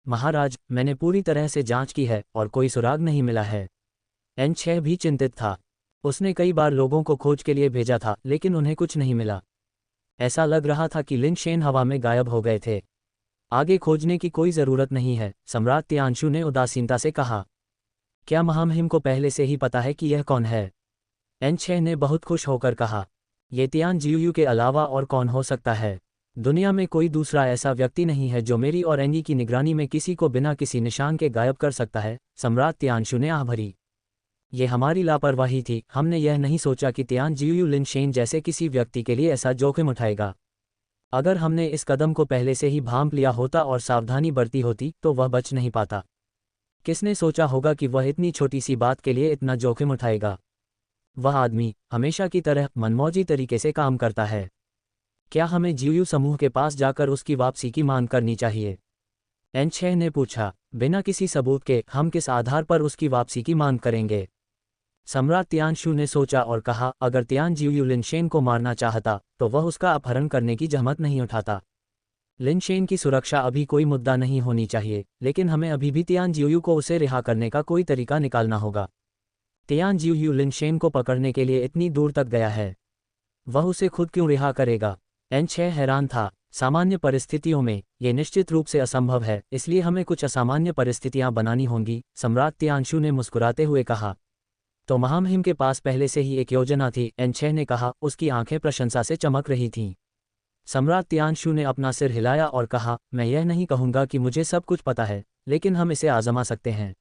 महाराज, मैंने पूरी तरह से जांच की है और कोई सुराग नहीं मिला है। N6 भी चिंतित था। उसने कई बार लोगों को खोज के लिए भेजा था, लेकिन उन्हें कुछ नहीं मिला। ऐसा लग रहा था कि लिन शेन हवा में गायब हो गए थे। आगे खोजने की कोई ज़रूरत नहीं है, सम्राट तियानशु ने उदासीनता से कहा। क्या महामहिम को पहले से ही पता है कि यह कौन है? N6 ने बहुत खुश होकर कहा। ये तियान जियू के अलावा और कौन हो सकता है? दुनिया में कोई दूसरा ऐसा व्यक्ति नहीं है जो मेरी और एंगी की निगरानी में किसी को बिना किसी निशान के गायब कर सकता है। सम्राट तियानशु ने आह भरी। ये हमारी लापरवाही थी, हमने यह नहीं सोचा कि तियान जियू लिन शेन जैसे किसी व्यक्ति के लिए ऐसा जोखिम उठाएगा। अगर हमने इस कदम को पहले से ही भांप लिया होता और सावधानी बरती होती तो वह बच नहीं पाता। किसने सोचा होगा कि वह इतनी छोटी सी बात के लिए इतना जोखिम उठाएगा? वह आदमी हमेशा की तरह मनमौजी तरीके से काम करता है। क्या हमें जियू समूह के पास जाकर उसकी वापसी की मांग करनी चाहिए? N6 ने पूछा। बिना किसी सबूत के हम किस आधार पर उसकी वापसी की मांग करेंगे? सम्राट तियानशु ने सोचा और कहा, अगर तियान जियू लिन शेन को मारना चाहता तो वह उसका अपहरण करने की जहमत नहीं उठाता। लिन शेन की सुरक्षा अभी कोई मुद्दा नहीं होनी चाहिए, लेकिन हमें अभी भी तियान जियू को उसे रिहा करने का कोई तरीका निकालना होगा। तियान जियू लिन शेन को पकड़ने के लिए इतनी दूर तक गया है, वह उसे खुद क्यों रिहा करेगा? N6 हैरान था। सामान्य परिस्थितियों में ये निश्चित रूप से असंभव है, इसलिए हमें कुछ असामान्य परिस्थितियां बनानी होंगी, सम्राट तियानशु ने मुस्कुराते हुए कहा। तो महामहिम के पास पहले से ही एक योजना थी, N6 ने कहा, उसकी आंखें प्रशंसा से चमक रही थीं। सम्राट तियानशु ने अपना सिर हिलाया और कहा, मैं यह नहीं कहूँगा कि मुझे सब कुछ पता है, लेकिन हम इसे आजमा सकते हैं।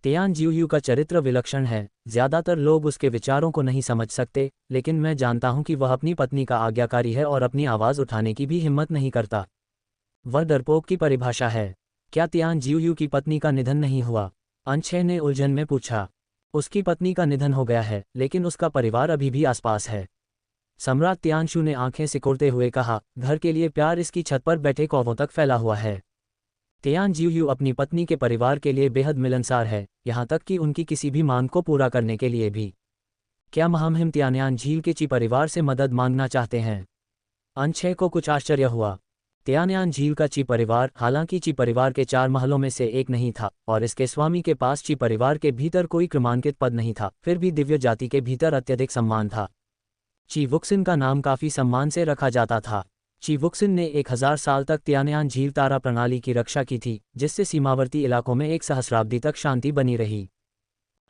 तियान जियू का चरित्र विलक्षण है, ज़्यादातर लोग उसके विचारों को नहीं समझ सकते, लेकिन मैं जानता हूं कि वह अपनी पत्नी का आज्ञाकारी है और अपनी आवाज़ उठाने की भी हिम्मत नहीं करता। वह डरपोक की परिभाषा है। क्या तियान जियू की पत्नी का निधन नहीं हुआ? N6 ने उलझन में पूछा। उसकी पत्नी का निधन हो गया है, लेकिन उसका परिवार अभी भी आसपास है। सम्राट तियानशु ने आंखें सिकोड़ते हुए कहा, घर के लिए प्यार इसकी छत पर बैठे कौवों तक फैला हुआ है। तियान जियू अपनी पत्नी के परिवार के लिए बेहद मिलनसार है, यहाँ तक कि उनकी किसी भी मांग को पूरा करने के लिए भी। क्या महामहिम तियानयान झील के ची परिवार से मदद मांगना चाहते हैं? N6 को कुछ आश्चर्य हुआ। तियानयान झील का ची परिवार हालांकि ची परिवार के 4 महलों में से एक नहीं था और इसके स्वामी के पास ची परिवार के भीतर कोई क्रमांकित पद नहीं था, फिर भी दिव्य जाति के भीतर अत्यधिक सम्मान था। ची वुक्सिन का नाम काफ़ी सम्मान से रखा जाता था। ची वुक्सिन ने 1000 साल तक तियानयान झील तारा प्रणाली की रक्षा की थी, जिससे सीमावर्ती इलाकों में एक सहस्राब्दी तक शांति बनी रही।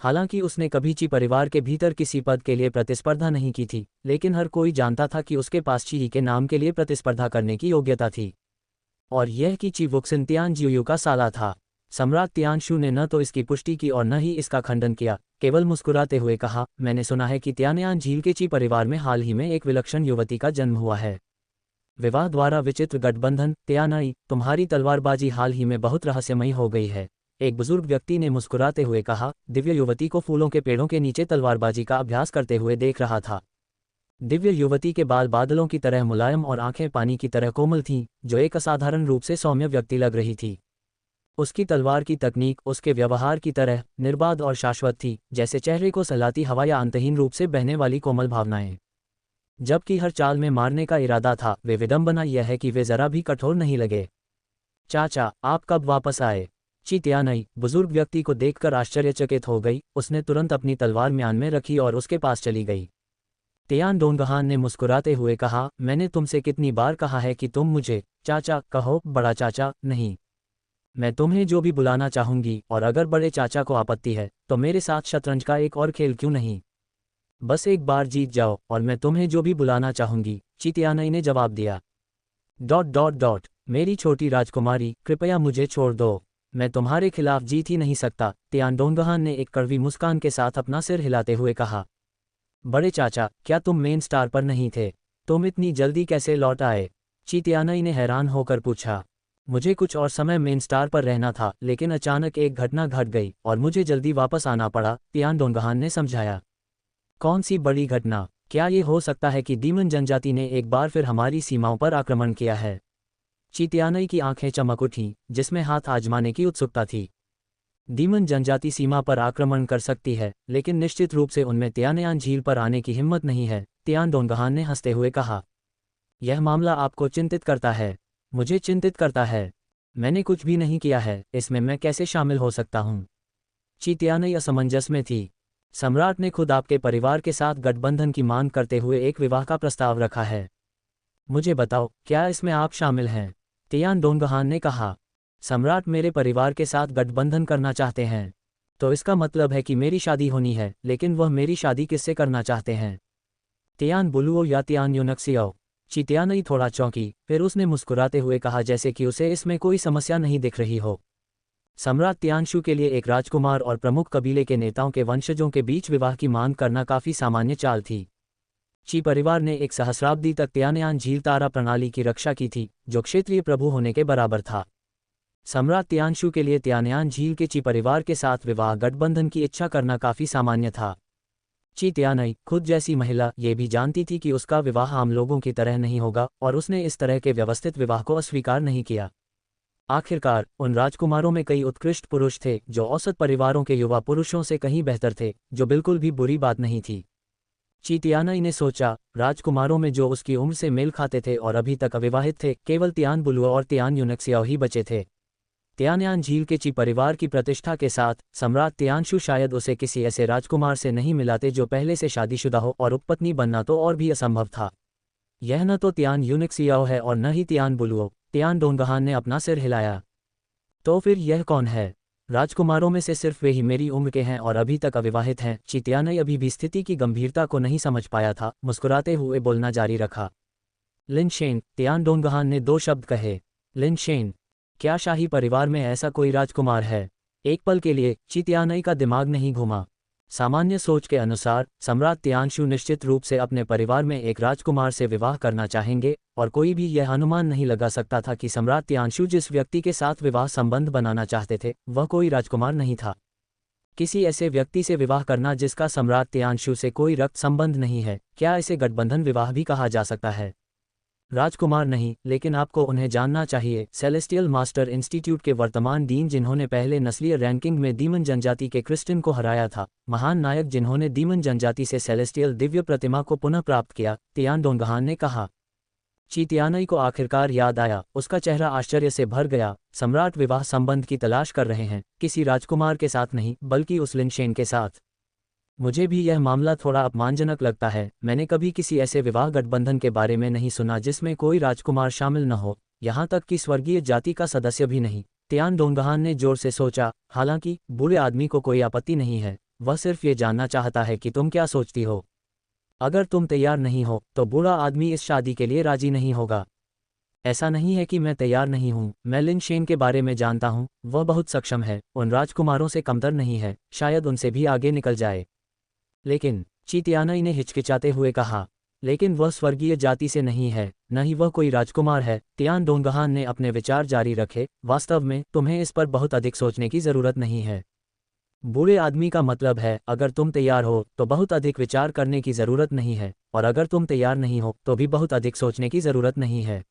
हालांकि उसने कभी ची परिवार के भीतर किसी पद के लिए प्रतिस्पर्धा नहीं की थी, लेकिन हर कोई जानता था कि उसके पास ची के नाम के लिए प्रतिस्पर्धा करने की योग्यता थी, और यह कि ची वुक्सिन तियान जियू का साला था। सम्राट तियानशु ने न तो इसकी पुष्टि की और न ही इसका खंडन किया, केवल मुस्कुराते हुए कहा, मैंने सुना है कि तियानयान झील के ची परिवार में हाल ही में एक विलक्षण युवती का जन्म हुआ है। विवाह द्वारा विचित्र गठबंधन। तियानाई, तुम्हारी तलवारबाजी हाल ही में बहुत रहस्यमयी हो गई है, एक बुजुर्ग व्यक्ति ने मुस्कुराते हुए कहा। दिव्य युवती को फूलों के पेड़ों के नीचे तलवारबाजी का अभ्यास करते हुए देख रहा था। दिव्य युवती के बाल बादलों की तरह मुलायम और आंखें पानी की तरह कोमल थीं, जो एक असाधारण रूप से सौम्य व्यक्ति लग रही थी। उसकी तलवार की तकनीक उसके व्यवहार की तरह निर्बाध और शाश्वत थी, जैसे चेहरे को सहलाती हवा या अंतहीन रूप से बहने वाली कोमल भावनाएं। जबकि हर चाल में मारने का इरादा था, वे विडंबना यह है कि वे जरा भी कठोर नहीं लगे। चाचा, आप कब वापस आए? ची तियानाई बुजुर्ग व्यक्ति को देखकर आश्चर्यचकित हो गई। उसने तुरंत अपनी तलवार म्यान में रखी और उसके पास चली गई। तियान डोंगहान ने मुस्कुराते हुए कहा, मैंने तुमसे कितनी बार कहा है कि तुम मुझे चाचा कहो, बड़ा चाचा नहीं। मैं तुम्हें जो भी बुलाना चाहूंगी, और अगर बड़े चाचा को आपत्ति है तो मेरे साथ शतरंज का एक और खेल क्यों नहीं? बस एक बार जीत जाओ और मैं तुम्हें जो भी बुलाना चाहूंगी, ची तियानाई ने जवाब दिया। ... मेरी छोटी राजकुमारी, कृपया मुझे छोड़ दो, मैं तुम्हारे खिलाफ जीत ही नहीं सकता। तियान डोंगहान ने एक कड़वी मुस्कान के साथ अपना सिर हिलाते हुए कहा। बड़े चाचा, क्या तुम मेन स्टार पर नहीं थे? तुम इतनी जल्दी कैसे लौट आए? ची तियानाई ने हैरान होकर पूछा। मुझे कुछ और समय मेन स्टार पर रहना था, लेकिन अचानक एक घटना घट गई और मुझे जल्दी वापस आना पड़ा, तियान डोंगहान ने समझाया। कौन सी बड़ी घटना? क्या ये हो सकता है कि डीमन जनजाति ने एक बार फिर हमारी सीमाओं पर आक्रमण किया है? चितियानई की आंखें चमक उठीं, जिसमें हाथ आजमाने की उत्सुकता थी। डीमन जनजाति सीमा पर आक्रमण कर सकती है, लेकिन निश्चित रूप से उनमें तियानयान झील पर आने की हिम्मत नहीं है, तियान डोंगहान ने हंसते हुए कहा। यह मामला आपको चिंतित करता है? मुझे चिंतित करता है। मैंने कुछ भी नहीं किया है, इसमें मैं कैसे शामिल हो सकता हूँ? चितियानई असमंजस में थी। सम्राट ने खुद आपके परिवार के साथ गठबंधन की मांग करते हुए एक विवाह का प्रस्ताव रखा है। मुझे बताओ, क्या इसमें आप शामिल हैं? तियान डोंगहान ने कहा। सम्राट मेरे परिवार के साथ गठबंधन करना चाहते हैं? तो इसका मतलब है कि मेरी शादी होनी है, लेकिन वह मेरी शादी किससे करना चाहते हैं? तियान बुलुओ या तियान यूनक्सियो? चितियानई थोड़ा चौंकी, फिर उसने मुस्कुराते हुए कहा जैसे कि उसे इसमें कोई समस्या नहीं दिख रही हो। सम्राट तियानशु के लिए एक राजकुमार और प्रमुख कबीले के नेताओं के वंशजों के बीच विवाह की मांग करना काफी सामान्य चाल थी। ची परिवार ने एक सहस्राब्दी तक तियानयान झील तारा प्रणाली की रक्षा की थी, जो क्षेत्रीय प्रभु होने के बराबर था। सम्राट तियानशु के लिए तियानयान झील के ची परिवार के साथ विवाह गठबंधन की इच्छा करना काफी सामान्य था। ची तियानई, खुद जैसी महिला, ये भी जानती थी कि उसका विवाह आम लोगों की तरह नहीं होगा, और उसने इस तरह के व्यवस्थित विवाह को अस्वीकार नहीं किया। आखिरकार, उन राजकुमारों में कई उत्कृष्ट पुरुष थे जो औसत परिवारों के युवा पुरुषों से कहीं बेहतर थे, जो बिल्कुल भी बुरी बात नहीं थी। ची तियानई ने सोचा, राजकुमारों में जो उसकी उम्र से मेल खाते थे और अभी तक अविवाहित थे, केवल तियान बुलुआ और तियान यूनक्सियाओ ही बचे थे। तियानयान झील के ची परिवार की प्रतिष्ठा के साथ, सम्राट तियानशु शायद उसे किसी ऐसे राजकुमार से नहीं मिलाते जो पहले से शादीशुदा हो, और उपपत्नी बनना तो और भी असंभव था। यह न तो तियान यूनक्सियाओ है और न ही तियान बुलुओ। तियान डोंगहान ने अपना सिर हिलाया। तो फिर यह कौन है? राजकुमारों में से सिर्फ वे ही मेरी उम्र के हैं और अभी तक अविवाहित हैं। ची तियानई अभी भी स्थिति की गंभीरता को नहीं समझ पाया था, मुस्कुराते हुए बोलना जारी रखा। लिन शेन, तियान डोंगहान ने 2 शब्द कहे। Lin Shen? क्या शाही परिवार में ऐसा कोई राजकुमार है? एक पल के लिए ची तियानई का दिमाग नहीं घूमा। सामान्य सोच के अनुसार, सम्राट तियानशु निश्चित रूप से अपने परिवार में एक राजकुमार से विवाह करना चाहेंगे, और कोई भी यह अनुमान नहीं लगा सकता था कि सम्राट तियानशु जिस व्यक्ति के साथ विवाह संबंध बनाना चाहते थे, वह कोई राजकुमार नहीं था। किसी ऐसे व्यक्ति से विवाह करना जिसका सम्राट तियानशु से कोई रक्त संबंध नहीं है, क्या इसे गठबंधन विवाह भी कहा जा सकता है? राजकुमार नहीं, लेकिन आपको उन्हें जानना चाहिए। सेलेस्टियल मास्टर इंस्टीट्यूट के वर्तमान डीन जिन्होंने पहले नस्लीय रैंकिंग में डीमन जनजाति के क्रिस्टिन को हराया था, महान नायक जिन्होंने डीमन जनजाति से सेलेस्टियल दिव्य प्रतिमा को पुनः प्राप्त किया, तियान डोंगहान ने कहा। ची तियानई को आखिरकार याद आया, उसका चेहरा आश्चर्य से भर गया। सम्राट विवाह संबंध की तलाश कर रहे हैं, किसी राजकुमार के साथ नहीं, बल्कि उस लिन शेन के साथ। मुझे भी यह मामला थोड़ा अपमानजनक लगता है। मैंने कभी किसी ऐसे विवाह गठबंधन के बारे में नहीं सुना जिसमें कोई राजकुमार शामिल न हो, यहाँ तक कि स्वर्गीय जाति का सदस्य भी नहीं। तियान डोंगहान ने जोर से सोचा। हालांकि बूढ़े आदमी को कोई आपत्ति नहीं है, वह सिर्फ ये जानना चाहता है कि तुम क्या सोचती हो। अगर तुम तैयार नहीं हो, तो बूढ़ा आदमी इस शादी के लिए राजी नहीं होगा। ऐसा नहीं है कि मैं तैयार नहीं हूँ, मैं लिन शेन के बारे में जानता हूँ, वह बहुत सक्षम है, उन राजकुमारों से कमतर नहीं है, शायद उनसे भी आगे निकल जाए। लेकिन, ची तियानई ने हिचकिचाते हुए कहा, लेकिन वह स्वर्गीय जाति से नहीं है, न ही वह कोई राजकुमार है। तियान डोंगहान ने अपने विचार जारी रखे। वास्तव में, तुम्हें इस पर बहुत अधिक सोचने की जरूरत नहीं है। बूढ़े आदमी का मतलब है, अगर तुम तैयार हो तो बहुत अधिक विचार करने की जरूरत नहीं है, और अगर तुम तैयार नहीं हो तो भी बहुत अधिक सोचने की जरूरत नहीं है।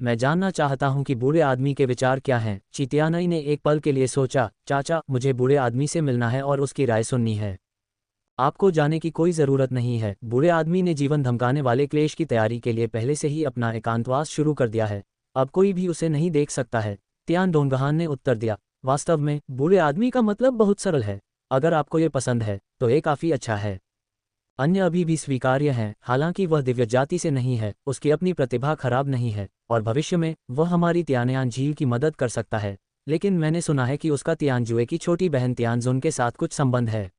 मैं जानना चाहता हूं कि बूढ़े आदमी के विचार क्या हैं। ची तियानई ने एक पल के लिए सोचा। चाचा, मुझे बूढ़े आदमी से मिलना है और उसकी राय सुननी है। आपको जाने की कोई ज़रूरत नहीं है। बूढ़े आदमी ने जीवन धमकाने वाले क्लेश की तैयारी के लिए पहले से ही अपना एकांतवास शुरू कर दिया है, अब कोई भी उसे नहीं देख सकता है। तियान डोंगहान ने उत्तर दिया। वास्तव में, बूढ़े आदमी का मतलब बहुत सरल है। अगर आपको ये पसंद है, तो ये काफ़ी अच्छा है। अन्य अभी भी स्वीकार्य हैं, हालांकि वह दिव्य जाति से नहीं है, उसकी अपनी प्रतिभा खराब नहीं है, और भविष्य में वह हमारी तियानयान झील की मदद कर सकता है। लेकिन मैंने सुना है कि उसका तियानजुए की छोटी बहन तियानजुन के साथ कुछ संबंध है।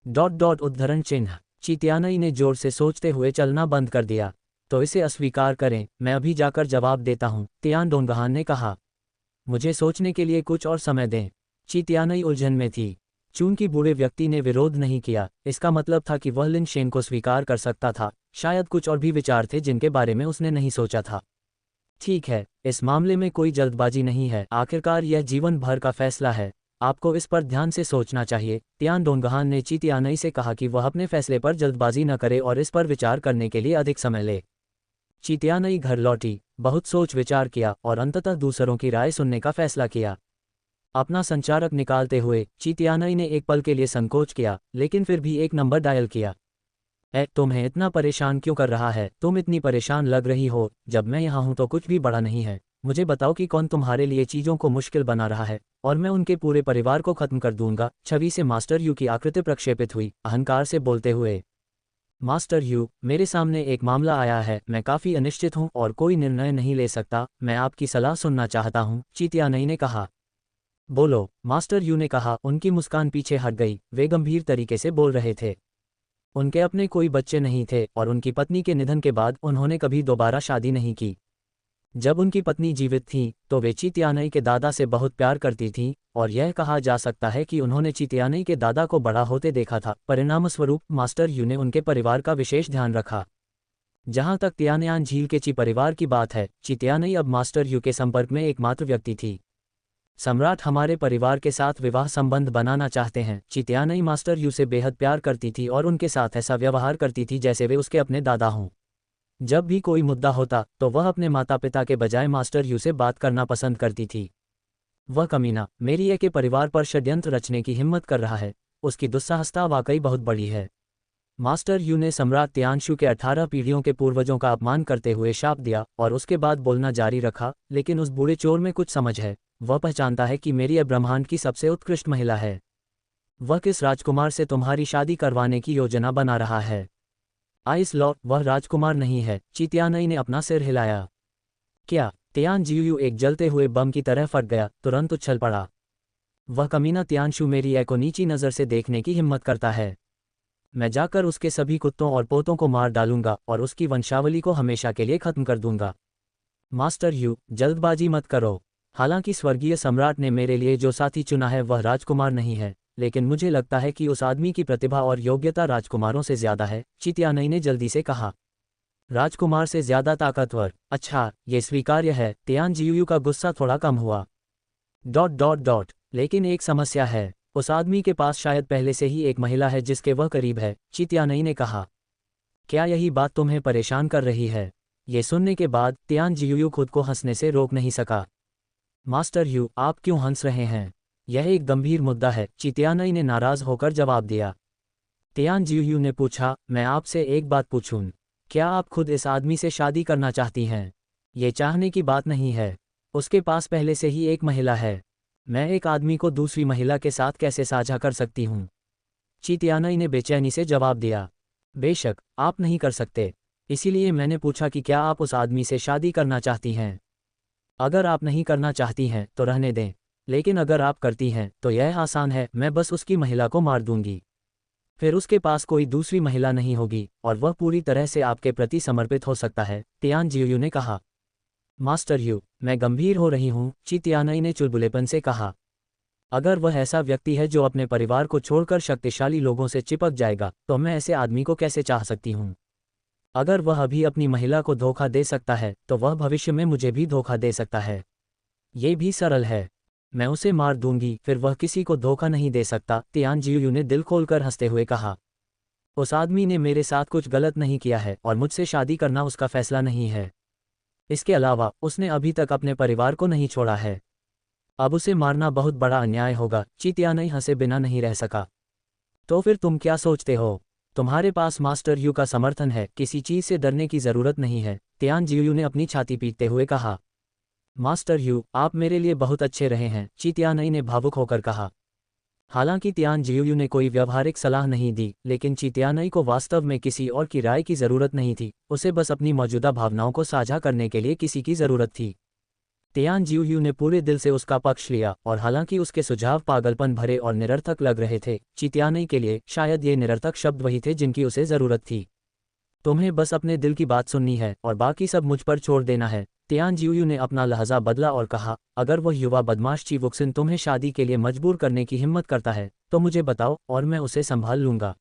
उद्धरण चिन्ह। ची तियानई ने जोर से सोचते हुए चलना बंद कर दिया। तो इसे अस्वीकार करें, मैं अभी जाकर जवाब देता हूँ, तियान डोंगहान ने कहा। मुझे सोचने के लिए कुछ और समय दें। ची तियानई उलझन में थी। चूंकि बूढ़े व्यक्ति ने विरोध नहीं किया, इसका मतलब था कि वह लिन शेन को स्वीकार कर सकता था। शायद कुछ और भी विचार थे जिनके बारे में उसने नहीं सोचा था। ठीक है, इस मामले में कोई जल्दबाजी नहीं है, आखिरकार यह जीवन भर का फैसला है। आपको इस पर ध्यान से सोचना चाहिए। तियान डोंगहान ने ची तियानई से कहा कि वह अपने फैसले पर जल्दबाजी न करे और इस पर विचार करने के लिए अधिक समय ले। ची तियानई घर लौटी, बहुत सोच विचार किया और अंततः दूसरों की राय सुनने का फैसला किया। अपना संचारक निकालते हुए ची तियानई ने एक पल के लिए संकोच किया, लेकिन फिर भी एक नंबर डायल किया। तुम्हें इतना परेशान क्यों कर रहा है? तुम इतनी परेशान लग रही हो। जब मैं यहाँ हूँ तो कुछ भी बड़ा नहीं है। मुझे बताओ कि कौन तुम्हारे लिए चीज़ों को मुश्किल बना रहा है, और मैं उनके पूरे परिवार को खत्म कर दूंगा। छवि से मास्टर यू की आकृति प्रक्षेपित हुई, अहंकार से बोलते हुए। मास्टर यू, मेरे सामने एक मामला आया है। मैं काफ़ी अनिश्चित हूँ और कोई निर्णय नहीं ले सकता। मैं आपकी सलाह सुनना चाहता हूँ, ची तियानई ने कहा। बोलो, मास्टर यू ने कहा। उनकी मुस्कान पीछे हट गई, वे गंभीर तरीके से बोल रहे थे। उनके अपने कोई बच्चे नहीं थे और उनकी पत्नी के निधन के बाद उन्होंने कभी दोबारा शादी नहीं की। जब उनकी पत्नी जीवित थी तो वे ची तियानई के दादा से बहुत प्यार करती थीं, और यह कहा जा सकता है कि उन्होंने ची तियानई के दादा को बड़ा होते देखा था। परिणामस्वरूप मास्टर यू ने उनके परिवार का विशेष ध्यान रखा। जहां तक तियानयान झील के ची परिवार की बात है, ची तियानई अब मास्टर यू के संपर्क में एकमात्र व्यक्ति थी। सम्राट हमारे परिवार के साथ विवाह संबंध बनाना चाहते हैं। ची तियानई मास्टर यू से बेहद प्यार करती थी और उनके साथ ऐसा व्यवहार करती थी जैसे वे उसके अपने दादा हों। जब भी कोई मुद्दा होता तो वह अपने माता पिता के बजाय मास्टर यू से बात करना पसंद करती थी। वह कमीना मेरी ए के परिवार पर षड्यंत्र रचने की हिम्मत कर रहा है। उसकी दुस्साहसता वाकई बहुत बड़ी है। मास्टर यू ने सम्राट तियानशु के 18 पीढ़ियों के पूर्वजों का अपमान करते हुए शाप दिया और उसके बाद बोलना जारी रखा। लेकिन उस बूढ़े चोर में कुछ समझ है। वह पहचानता है कि मेरी यह ब्रह्मांड की सबसे उत्कृष्ट महिला है। वह किस राजकुमार से तुम्हारी शादी करवाने की योजना बना रहा है? आइस लॉ, वह राजकुमार नहीं है। ची तियानई ने अपना सिर हिलाया। क्या? तियान जियू एक जलते हुए बम की तरह फट गया, तुरंत उछल पड़ा। वह कमीना तियानशु मेरी ए को नीची नज़र से देखने की हिम्मत करता है। मैं जाकर उसके सभी कुत्तों और पोतों को मार डालूंगा और उसकी वंशावली को हमेशा के लिए खत्म कर दूंगा। मास्टर यू, जल्दबाजी मत करो। हालांकि स्वर्गीय सम्राट ने मेरे लिए जो साथी चुना है वह राजकुमार नहीं है, लेकिन मुझे लगता है कि उस आदमी की प्रतिभा और योग्यता राजकुमारों से ज्यादा है, ची तियानई ने जल्दी से कहा। राजकुमार से ज्यादा ताकतवर? अच्छा, ये स्वीकार्य है। तियान जियू का गुस्सा थोड़ा कम हुआ। ... लेकिन एक समस्या है। उस आदमी के पास शायद पहले से ही एक महिला है जिसके वह करीब है, ची तियानई ने कहा। क्या यही बात तुम्हें परेशान कर रही है? ये सुनने के बाद तियान जियू खुद को हंसने से रोक नहीं सका। मास्टर यू, आप क्यों हंस रहे हैं? यह एक गंभीर मुद्दा है, ची तियानई ने नाराज होकर जवाब दिया। तियान जियू ने पूछा, मैं आपसे एक बात पूछूं? क्या आप खुद इस आदमी से शादी करना चाहती हैं? ये चाहने की बात नहीं है। उसके पास पहले से ही एक महिला है। मैं एक आदमी को दूसरी महिला के साथ कैसे साझा कर सकती हूँ? ची तियानई ने बेचैनी से जवाब दिया। बेशक, आप नहीं कर सकते। इसीलिए मैंने पूछा कि क्या आप उस आदमी से शादी करना चाहती हैं? अगर आप नहीं करना चाहती हैं तो रहने दें, लेकिन अगर आप करती हैं तो यह आसान है। मैं बस उसकी महिला को मार दूंगी। फिर उसके पास कोई दूसरी महिला नहीं होगी और वह पूरी तरह से आपके प्रति समर्पित हो सकता है, तियान जियू ने कहा। मास्टर यू, मैं गंभीर हो रही हूँ, ची तियानई ने चुलबुलेपन से कहा। अगर वह ऐसा व्यक्ति है जो अपने परिवार को छोड़कर शक्तिशाली लोगों से चिपक जाएगा तो मैं ऐसे आदमी को कैसे चाह सकती हूँ? अगर वह अभी अपनी महिला को धोखा दे सकता है तो वह भविष्य में मुझे भी धोखा दे सकता है। ये भी सरल है। मैं उसे मार दूंगी, फिर वह किसी को धोखा नहीं दे सकता, तियान जियू ने दिल खोलकर हंसते हुए कहा। उस आदमी ने मेरे साथ कुछ गलत नहीं किया है और मुझसे शादी करना उसका फैसला नहीं है। इसके अलावा उसने अभी तक अपने परिवार को नहीं छोड़ा है। अब उसे मारना बहुत बड़ा अन्याय होगा। ची तियानई हंसे बिना नहीं रह सका। तो फिर तुम क्या सोचते हो? तुम्हारे पास मास्टर यू का समर्थन है, किसी चीज से डरने की जरूरत नहीं है, तियान जियू ने अपनी छाती पीटते हुए कहा। मास्टर यू, आप मेरे लिए बहुत अच्छे रहे हैं, ची तियानई ने भावुक होकर कहा। हालांकि तियान जियू ने कोई व्यावहारिक सलाह नहीं दी, लेकिन ची तियानई को वास्तव में किसी और की राय की जरूरत नहीं थी। उसे बस अपनी मौजूदा भावनाओं को साझा करने के लिए किसी की जरूरत थी। तियान जियू ने पूरे दिल से उसका पक्ष लिया, और हालांकि उसके सुझाव पागलपन भरे और निरर्थक लग रहे थे, ची तियानई के लिए शायद ये निरर्थक शब्द वही थे जिनकी उसे जरूरत थी। तुम्हें बस अपने दिल की बात सुननी है और बाकी सब मुझ पर छोड़ देना है। तियान जियू ने अपना लहजा बदला और कहा, अगर वह युवा बदमाश ची वुक्सिन तुम्हें शादी के लिए मजबूर करने की हिम्मत करता है तो मुझे बताओ और मैं उसे संभाल लूंगा।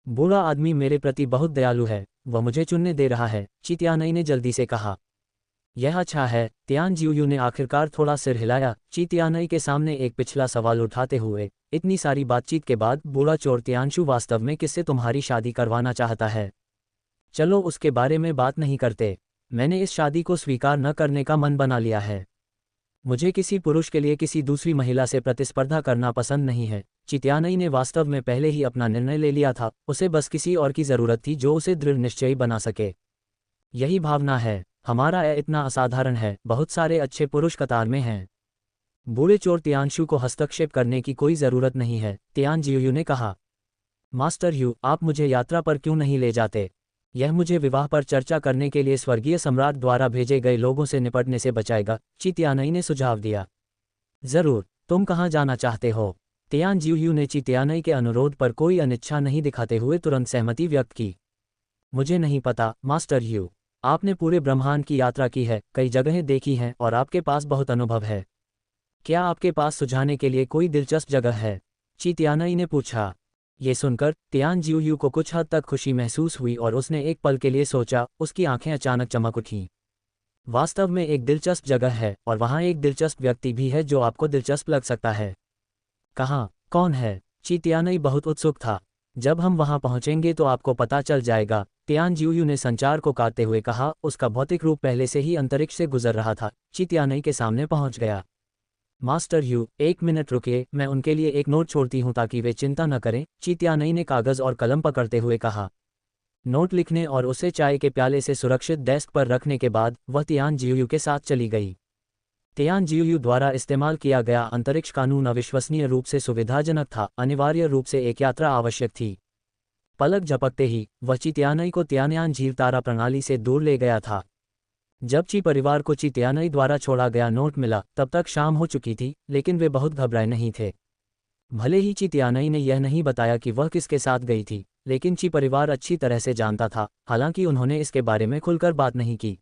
बूढ़ा आदमी मेरे प्रति बहुत दयालु है, वह मुझे चुनने दे रहा है, ची तियानई ने जल्दी से कहा। यह अच्छा है। तियान जियू ने आखिरकार थोड़ा सिर हिलाया, ची तियानई के सामने एक पिछला सवाल उठाते हुए। इतनी सारी बातचीत के बाद बूढ़ा चोर तियानशु वास्तव में किससे तुम्हारी शादी करवाना चाहता है? चलो उसके बारे में बात नहीं करते। मैंने इस शादी को स्वीकार न करने का मन बना लिया है। मुझे किसी पुरुष के लिए किसी दूसरी महिला से प्रतिस्पर्धा करना पसंद नहीं है। चित्यानई ने वास्तव में पहले ही अपना निर्णय ले लिया था, उसे बस किसी और की जरूरत थी जो उसे दृढ़ निश्चयी बना सके। यही भावना है। हमारा इतना असाधारण है, बहुत सारे अच्छे पुरुष कतार में हैं। बूढ़े चोर तियानशु को हस्तक्षेप करने की कोई जरूरत नहीं है, तियान जियू ने कहा। मास्टर यू, आप मुझे यात्रा पर क्यों नहीं ले जाते? यह मुझे विवाह पर चर्चा करने के लिए स्वर्गीय सम्राट द्वारा भेजे गए लोगों से निपटने से बचाएगा, ची तियानई ने सुझाव दिया। जरूर, तुम कहाँ जाना चाहते हो? तियान जियू ने ची तियानई के अनुरोध पर कोई अनिच्छा नहीं दिखाते हुए तुरंत सहमति व्यक्त की। मुझे नहीं पता, मास्टर यू। आपने पूरे ब्रह्मांड की यात्रा की है, कई जगहें देखी हैं और आपके पास बहुत अनुभव है। क्या आपके पास सुझाने के लिए कोई दिलचस्प जगह है? ची तियानई ने पूछा। ये सुनकर तियान जियू को कुछ हद तक खुशी महसूस हुई और उसने एक पल के लिए सोचा, उसकी आंखें अचानक चमक उठीं। वास्तव में एक दिलचस्प जगह है और वहाँ एक दिलचस्प व्यक्ति भी है जो आपको दिलचस्प लग सकता है। कहाँ? कौन है? ची तियानई बहुत उत्सुक था। जब हम वहाँ पहुँचेंगे तो आपको पता चल जाएगा, तियान जियू ने संचार को काटते हुए कहा। उसका भौतिक रूप पहले से ही अंतरिक्ष से गुजर रहा था। ची तियानई के सामने पहुँच गया। मास्टर यू, एक मिनट रुकिए, मैं उनके लिए एक नोट छोड़ती हूँ ताकि वे चिंता न करें, ची तियानई ने कागज और कलम पकड़ते हुए कहा। नोट लिखने और उसे चाय के प्याले से सुरक्षित डेस्क पर रखने के बाद वह तियान जियू के साथ चली गई। तियान जियू द्वारा इस्तेमाल किया गया अंतरिक्ष कानून अविश्वसनीय रूप से सुविधाजनक था, अनिवार्य रूप से एक यात्रा आवश्यक थी। पलक झपकते ही वह ची तियानई को तियानयान झील तारा प्रणाली से दूर ले गया था। जब ची परिवार को ची तियानई द्वारा छोड़ा गया नोट मिला तब तक शाम हो चुकी थी, लेकिन वे बहुत घबराए नहीं थे। भले ही ची तियानई ने यह नहीं बताया कि वह किसके साथ गई थी, लेकिन ची परिवार अच्छी तरह से जानता था, हालांकि उन्होंने इसके बारे में खुलकर बात नहीं की।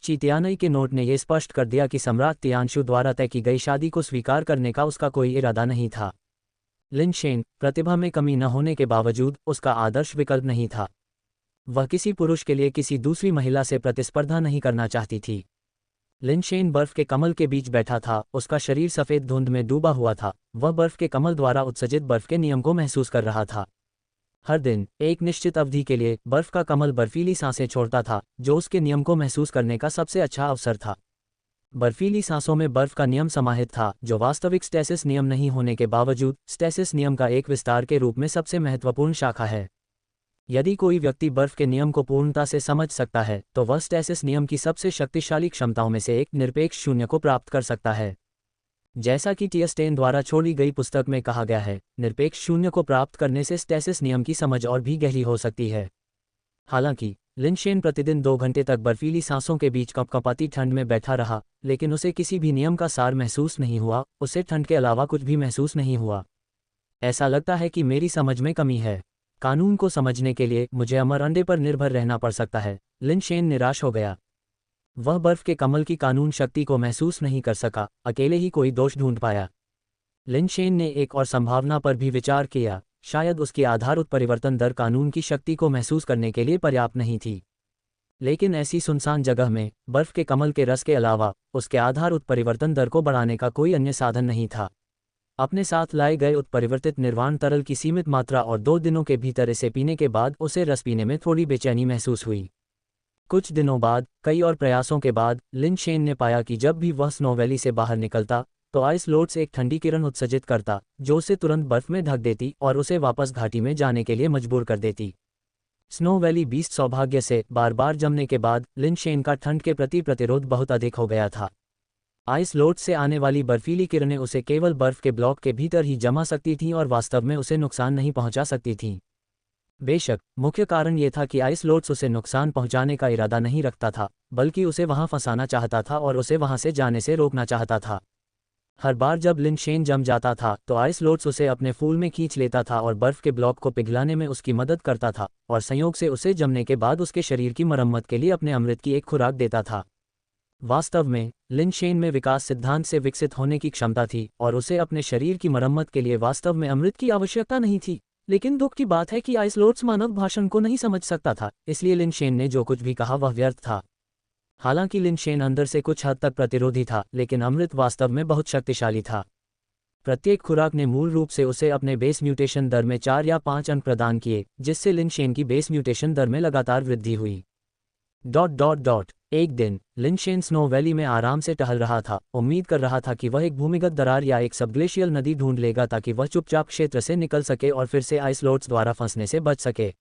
ची तियानई के नोट ने यह स्पष्ट कर दिया कि सम्राट तियानशु द्वारा तय की गई शादी को स्वीकार करने का उसका कोई इरादा नहीं था। लिन शेन, प्रतिभा में कमी न होने के बावजूद, उसका आदर्श विकल्प नहीं था। वह किसी पुरुष के लिए किसी दूसरी महिला से प्रतिस्पर्धा नहीं करना चाहती थी। लिन शेन बर्फ के कमल के बीच बैठा था, उसका शरीर सफ़ेद धुंध में डूबा हुआ था। वह बर्फ के कमल द्वारा उत्सर्जित बर्फ के नियम को महसूस कर रहा था। हर दिन एक निश्चित अवधि के लिए बर्फ का कमल बर्फीली सांसें छोड़ता था, जो उसके नियम को महसूस करने का सबसे अच्छा अवसर था। बर्फीली सांसों में बर्फ का नियम समाहित था, जो वास्तविक स्टेसिस नियम नहीं होने के बावजूद स्टेसिस नियम का एक विस्तार के रूप में सबसे महत्वपूर्ण शाखा है। यदि कोई व्यक्ति बर्फ के नियम को पूर्णता से समझ सकता है तो वह स्टेसिस नियम की सबसे शक्तिशाली क्षमताओं में से एक निरपेक्ष शून्य को प्राप्त कर सकता है। जैसा कि टी स्टेन द्वारा छोड़ी गई पुस्तक में कहा गया है, निरपेक्ष शून्य को प्राप्त करने से स्टेसिस नियम की समझ और भी गहरी हो सकती है। हालांकि लिन शेन प्रतिदिन 2 घंटे तक बर्फीली सांसों के बीच कपकपाती ठंड में बैठा रहा, लेकिन उसे किसी भी नियम का सार महसूस नहीं हुआ। उसे ठंड के अलावा कुछ भी महसूस नहीं हुआ। ऐसा लगता है कि मेरी समझ में कमी है। कानून को समझने के लिए मुझे अमर अंडे पर निर्भर रहना पड़ सकता है। लिन शेन निराश हो गया। वह बर्फ के कमल की कानून शक्ति को महसूस नहीं कर सका, अकेले ही कोई दोष ढूंढ पाया। लिन शेन ने एक और संभावना पर भी विचार किया, शायद उसकी आधार उत्परिवर्तन दर कानून की शक्ति को महसूस करने के लिए पर्याप्त नहीं थी। लेकिन ऐसी सुनसान जगह में बर्फ के कमल के रस के अलावा उसके आधार उत्परिवर्तन दर को बढ़ाने का कोई अन्य साधन नहीं था। अपने साथ लाए गए उत्परिवर्तित निर्वाण तरल की सीमित मात्रा और 2 दिनों के भीतर इसे पीने के बाद उसे रस पीने में थोड़ी बेचैनी महसूस हुई। कुछ दिनों बाद, कई और प्रयासों के बाद, लिन शेन ने पाया कि जब भी वह स्नो वैली से बाहर निकलता तो आइस लोट्स एक ठंडी किरण उत्सर्जित करता, जो उसे तुरंत बर्फ में ढक देती और उसे वापस घाटी में जाने के लिए मजबूर कर देती। स्नो वैली बीस्ट सौभाग्य से बार बार जमने के बाद लिन शेन का ठंड के प्रति प्रतिरोध बहुत अधिक हो गया था। आइस लोट से आने वाली बर्फीली किरणें उसे केवल बर्फ के ब्लॉक के भीतर ही जमा सकती थीं और वास्तव में उसे नुकसान नहीं पहुंचा सकती थीं। बेशक, मुख्य कारण ये था कि आइस लोट्स उसे नुकसान पहुंचाने का इरादा नहीं रखता था, बल्कि उसे वहां फंसाना चाहता था और उसे वहां से जाने से रोकना चाहता था। हर बार जब लिन शेन जम जाता था तो आइस लोट्स उसे अपने फूल में खींच लेता था और बर्फ के ब्लॉक को पिघलाने में उसकी मदद करता था, और संयोग से उसे जमने के बाद उसके शरीर की मरम्मत के लिए अपने अमृत की एक खुराक देता था। वास्तव में लिन शेन में विकास सिद्धांत से विकसित होने की क्षमता थी और उसे अपने शरीर की मरम्मत के लिए वास्तव में अमृत की आवश्यकता नहीं थी। लेकिन दुख की बात है कि आइस लोट्स मानव भाषण को नहीं समझ सकता था, इसलिए लिन शेन ने जो कुछ भी कहा वह व्यर्थ था। हालांकि लिन शेन अंदर से कुछ हद तक प्रतिरोधी था, लेकिन अमृत वास्तव में बहुत शक्तिशाली था। प्रत्येक खुराक ने मूल रूप से उसे अपने बेस म्यूटेशन दर में 4 या 5 अंक प्रदान किए, जिससे लिन शेन की बेस म्यूटेशन दर में लगातार वृद्धि हुई। एक दिन लिन शेन स्नो वैली में आराम से टहल रहा था, उम्मीद कर रहा था कि वह एक भूमिगत दरार या एक सबग्लेशियल नदी ढूंढ लेगा ताकि वह चुपचाप क्षेत्र से निकल सके और फिर से आइस लोड्स द्वारा फंसने से बच सके।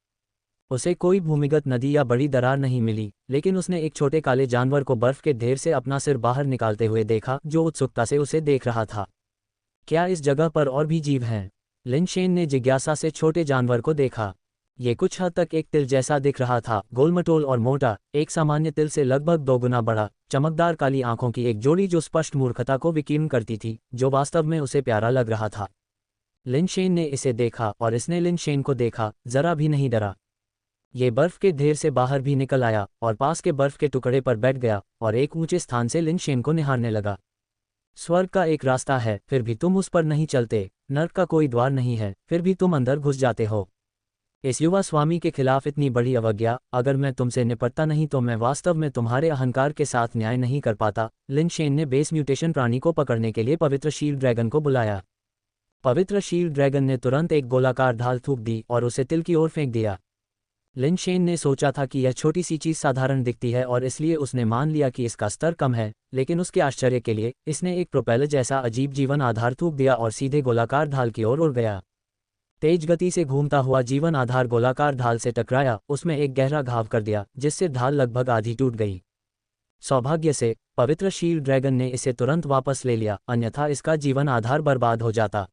उसे कोई भूमिगत नदी या बड़ी दरार नहीं मिली, लेकिन उसने एक छोटे काले जानवर को बर्फ के ढेर से अपना सिर बाहर निकालते हुए देखा, जो उत्सुकता से उसे देख रहा था। क्या इस जगह पर और भी जीव हैं? लिन शेन ने जिज्ञासा से छोटे जानवर को देखा। ये कुछ हद तक एक तिल जैसा दिख रहा था, गोलमटोल और मोटा, एक सामान्य तिल से लगभग 2 गुना बड़ा, चमकदार काली आंखों की एक जोड़ी जो स्पष्ट मूर्खता को विकीर्ण करती थी, जो वास्तव में उसे प्यारा लग रहा था। लिन शेन ने इसे देखा और इसने लिन शेन को देखा, जरा भी नहीं डरा। ये बर्फ के ढेर से बाहर भी निकल आया और पास के बर्फ के टुकड़े पर बैठ गया और एक ऊंचे स्थान से लिन शेन को निहारने लगा। स्वर्ग का एक रास्ता है, फिर भी तुम उस पर नहीं चलते। नर्क का कोई द्वार नहीं है, फिर भी तुम अंदर घुस जाते हो। इस युवा स्वामी के खिलाफ इतनी बड़ी अवज्ञा, अगर मैं तुमसे निपटता नहीं तो मैं वास्तव में तुम्हारे अहंकार के साथ न्याय नहीं कर पाता। लिन शेन ने बेस म्यूटेशन प्राणी को पकड़ने के लिए पवित्र शील्ड ड्रैगन को बुलाया। पवित्र शील्ड ड्रैगन ने तुरंत एक गोलाकार ढाल थूक दी और उसे तिल की ओर फेंक दिया। लिन शेन ने सोचा था कि यह छोटी सी चीज साधारण दिखती है और इसलिए उसने मान लिया कि इसका स्तर कम है, लेकिन उसके आश्चर्य के लिए इसने एक प्रोपेलर जैसा अजीब जीवन आधार थूक दिया और सीधे गोलाकार ढाल की ओर उड़ गया। तेज गति से घूमता हुआ जीवन आधार गोलाकार ढाल से टकराया, उसमें एक गहरा घाव कर दिया, जिससे ढाल लगभग आधी टूट गई। सौभाग्य से पवित्र शील्ड ड्रैगन ने इसे तुरंत वापस ले लिया, अन्यथा इसका जीवन आधार बर्बाद हो जाता।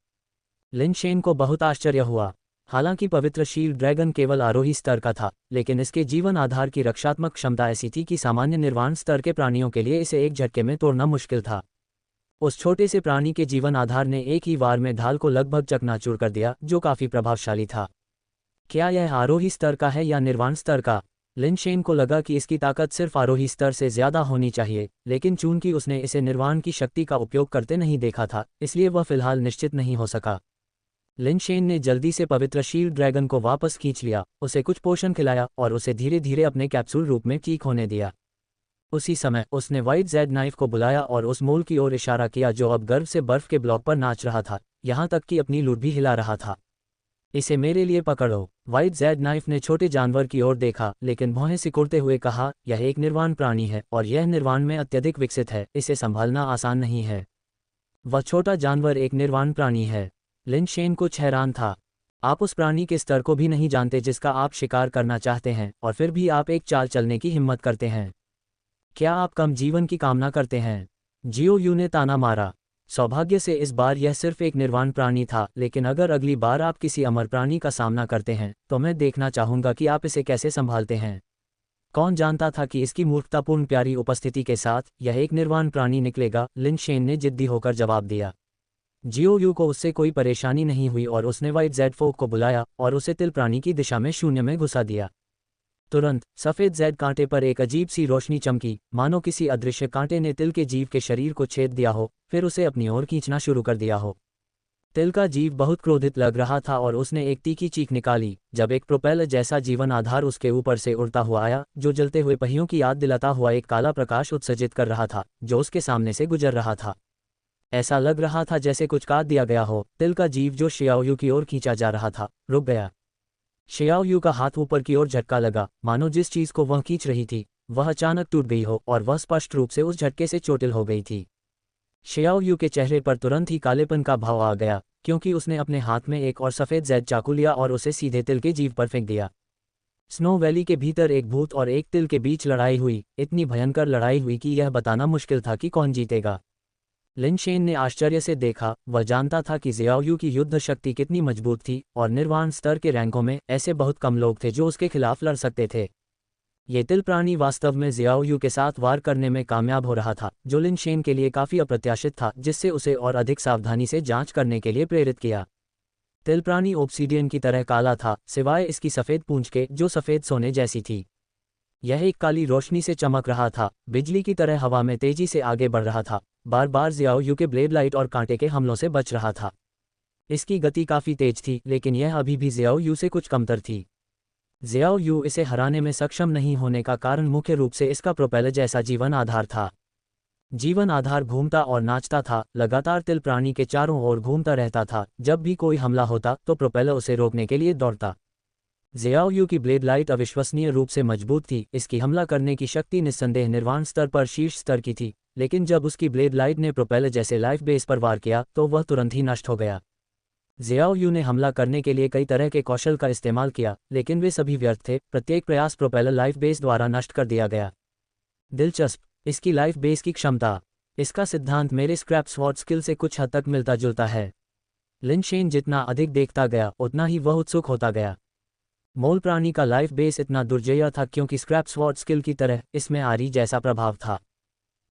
लिन शेन को बहुत आश्चर्य हुआ। हालांकि पवित्र शील्ड ड्रैगन केवल आरोही स्तर का था, लेकिन इसके जीवन आधार की रक्षात्मक क्षमता ऐसी थी कि सामान्य निर्वाण स्तर के प्राणियों के लिए इसे एक झटके में तोड़ना मुश्किल था। उस छोटे से प्राणी के जीवन आधार ने एक ही वार में ढाल को लगभग चकनाचूर कर दिया, जो काफी प्रभावशाली था। क्या यह आरोही स्तर का है या निर्वाण स्तर का? लिन शेन को लगा कि इसकी ताकत सिर्फ आरोही स्तर से ज्यादा होनी चाहिए, लेकिन चूंकि उसने इसे निर्वाण की शक्ति का उपयोग करते नहीं देखा था, इसलिए वह फिलहाल निश्चित नहीं हो सका। लिन शेन ने जल्दी से पवित्र शील्ड ड्रैगन को वापस खींच लिया, उसे कुछ पोषण खिलाया और उसे धीरे धीरे अपने कैप्सूल रूप में ठीक होने दिया। उसी समय उसने व्हाइट जेड नाइफ को बुलाया और उस मोल की ओर इशारा किया जो अब गर्व से बर्फ के ब्लॉक पर नाच रहा था, यहाँ तक कि अपनी लूट भी हिला रहा था। इसे मेरे लिए पकड़ो। व्हाइट जेड नाइफ ने छोटे जानवर की ओर देखा, लेकिन भौहें सिकुड़ते हुए कहा, यह एक निर्वाण प्राणी है और यह निर्वाण में अत्यधिक विकसित है, इसे संभालना आसान नहीं है। वह छोटा जानवर एक निर्वाण प्राणी है। लिन शेन कुछ हैरान था। आप उस प्राणी के स्तर को भी नहीं जानते जिसका आप शिकार करना चाहते हैं, और फिर भी आप एक चाल चलने की हिम्मत करते हैं। क्या आप कम जीवन की कामना करते हैं? जियो यू ने ताना मारा। सौभाग्य से इस बार यह सिर्फ एक निर्वाण प्राणी था, लेकिन अगर अगली बार आप किसी अमर प्राणी का सामना करते हैं तो मैं देखना चाहूंगा कि आप इसे कैसे संभालते हैं। कौन जानता था कि इसकी मूर्खतापूर्ण प्यारी उपस्थिति के साथ यह एक निर्वाण प्राणी निकलेगा। लिन शेन ने जिद्दी होकर जवाब दिया। जियो यू को उससे कोई परेशानी नहीं हुई और उसने व्हाइट जेड फोक को बुलाया और उसे तिल प्राणी की दिशा में शून्य में घुसा दिया। तुरंत सफेद जेड कांटे पर एक अजीब सी रोशनी चमकी, मानो किसी अदृश्य कांटे ने तिल के जीव के शरीर को छेद दिया हो, फिर उसे अपनी ओर खींचना शुरू कर दिया हो। तिल का जीव बहुत क्रोधित लग रहा था और उसने एक तीखी चीख निकाली, जब एक प्रोपेलर जैसा जीवन आधार उसके ऊपर से उड़ता हुआ आया, जो जलते हुए पहियों की याद दिलाता हुआ एक काला प्रकाश उत्सर्जित कर रहा था, जो उसके सामने से गुजर रहा था। ऐसा लग रहा था जैसे कुछ काट दिया गया हो। तिल का जीव जो शियाओयू की ओर खींचा जा रहा था, रुक गया। शियाओयू का हाथ ऊपर की ओर झटका लगा, मानो जिस चीज को वह खींच रही थी वह अचानक टूट गई हो और वह स्पष्ट रूप से उस झटके से चोटिल हो गई थी। शियाओयू के चेहरे पर तुरंत ही कालेपन का भाव आ गया, क्योंकि उसने अपने हाथ में एक और सफेद जेड चाकू लिया और उसे सीधे तिल के जीव पर फेंक दिया। स्नो वैली के भीतर एक भूत और एक तिल के बीच लड़ाई हुई, इतनी भयंकर लड़ाई हुई कि यह बताना मुश्किल था कि कौन जीतेगा। लिन शेन ने आश्चर्य से देखा, वह जानता था कि जियाओयू की युद्ध शक्ति कितनी मजबूत थी और निर्वाण स्तर के रैंकों में ऐसे बहुत कम लोग थे जो उसके खिलाफ लड़ सकते थे। ये तिल प्राणी वास्तव में जियाओयू के साथ वार करने में कामयाब हो रहा था, जो लिन शेन के लिए काफी अप्रत्याशित था, जिससे उसे और अधिक सावधानी से जांच करने के लिए प्रेरित किया। तिल प्राणी ओब्सीडियन की तरह काला था, सिवाय इसकी सफेद पूंछ के, जो सफेद सोने जैसी थी। यह एक काली रोशनी से चमक रहा था, बिजली की तरह हवा में तेजी से आगे बढ़ रहा था, बार बार जियाओयू के ब्लेड लाइट और कांटे के हमलों से बच रहा था। इसकी गति काफी तेज थी, लेकिन यह अभी भी जियाओयू से कुछ कमतर थी। ज़ियाओ यू इसे हराने में सक्षम नहीं होने का कारण मुख्य रूप से इसका प्रोपेलर जैसा जीवन आधार था। जीवन आधार घूमता और नाचता था, लगातार तिल प्राणी के चारों ओर घूमता रहता था। जब भी कोई हमला होता तो प्रोपेलर उसे रोकने के लिए दौड़ता। ज़ियाओ यू की ब्लेड लाइट अविश्वसनीय रूप से मजबूत थी। इसकी हमला करने की शक्ति निस्संदेह निर्वाण स्तर पर शीर्ष स्तर की थी, लेकिन जब उसकी ब्लेड लाइट ने प्रोपेलर जैसे लाइफ बेस पर वार किया तो वह तुरंत ही नष्ट हो गया। ज़ियाओ यू ने हमला करने के लिए कई तरह के कौशल का इस्तेमाल किया, लेकिन वे सभी व्यर्थ थे। प्रत्येक प्रयास प्रोपेलर लाइफ बेस द्वारा नष्ट कर दिया गया। दिलचस्प, इसकी लाइफ बेस की क्षमता। इसका सिद्धांत मेरे स्क्रैप स्वॉर्ड स्किल से कुछ हद तक मिलता जुलता है। लिन शेन जितना अधिक देखता गया उतना ही वह उत्सुक होता गया। मोल प्राणी का लाइफ बेस इतना दुर्जय था क्योंकि स्क्रैप स्वॉर्ड स्किल की तरह इसमें आरी जैसा प्रभाव था।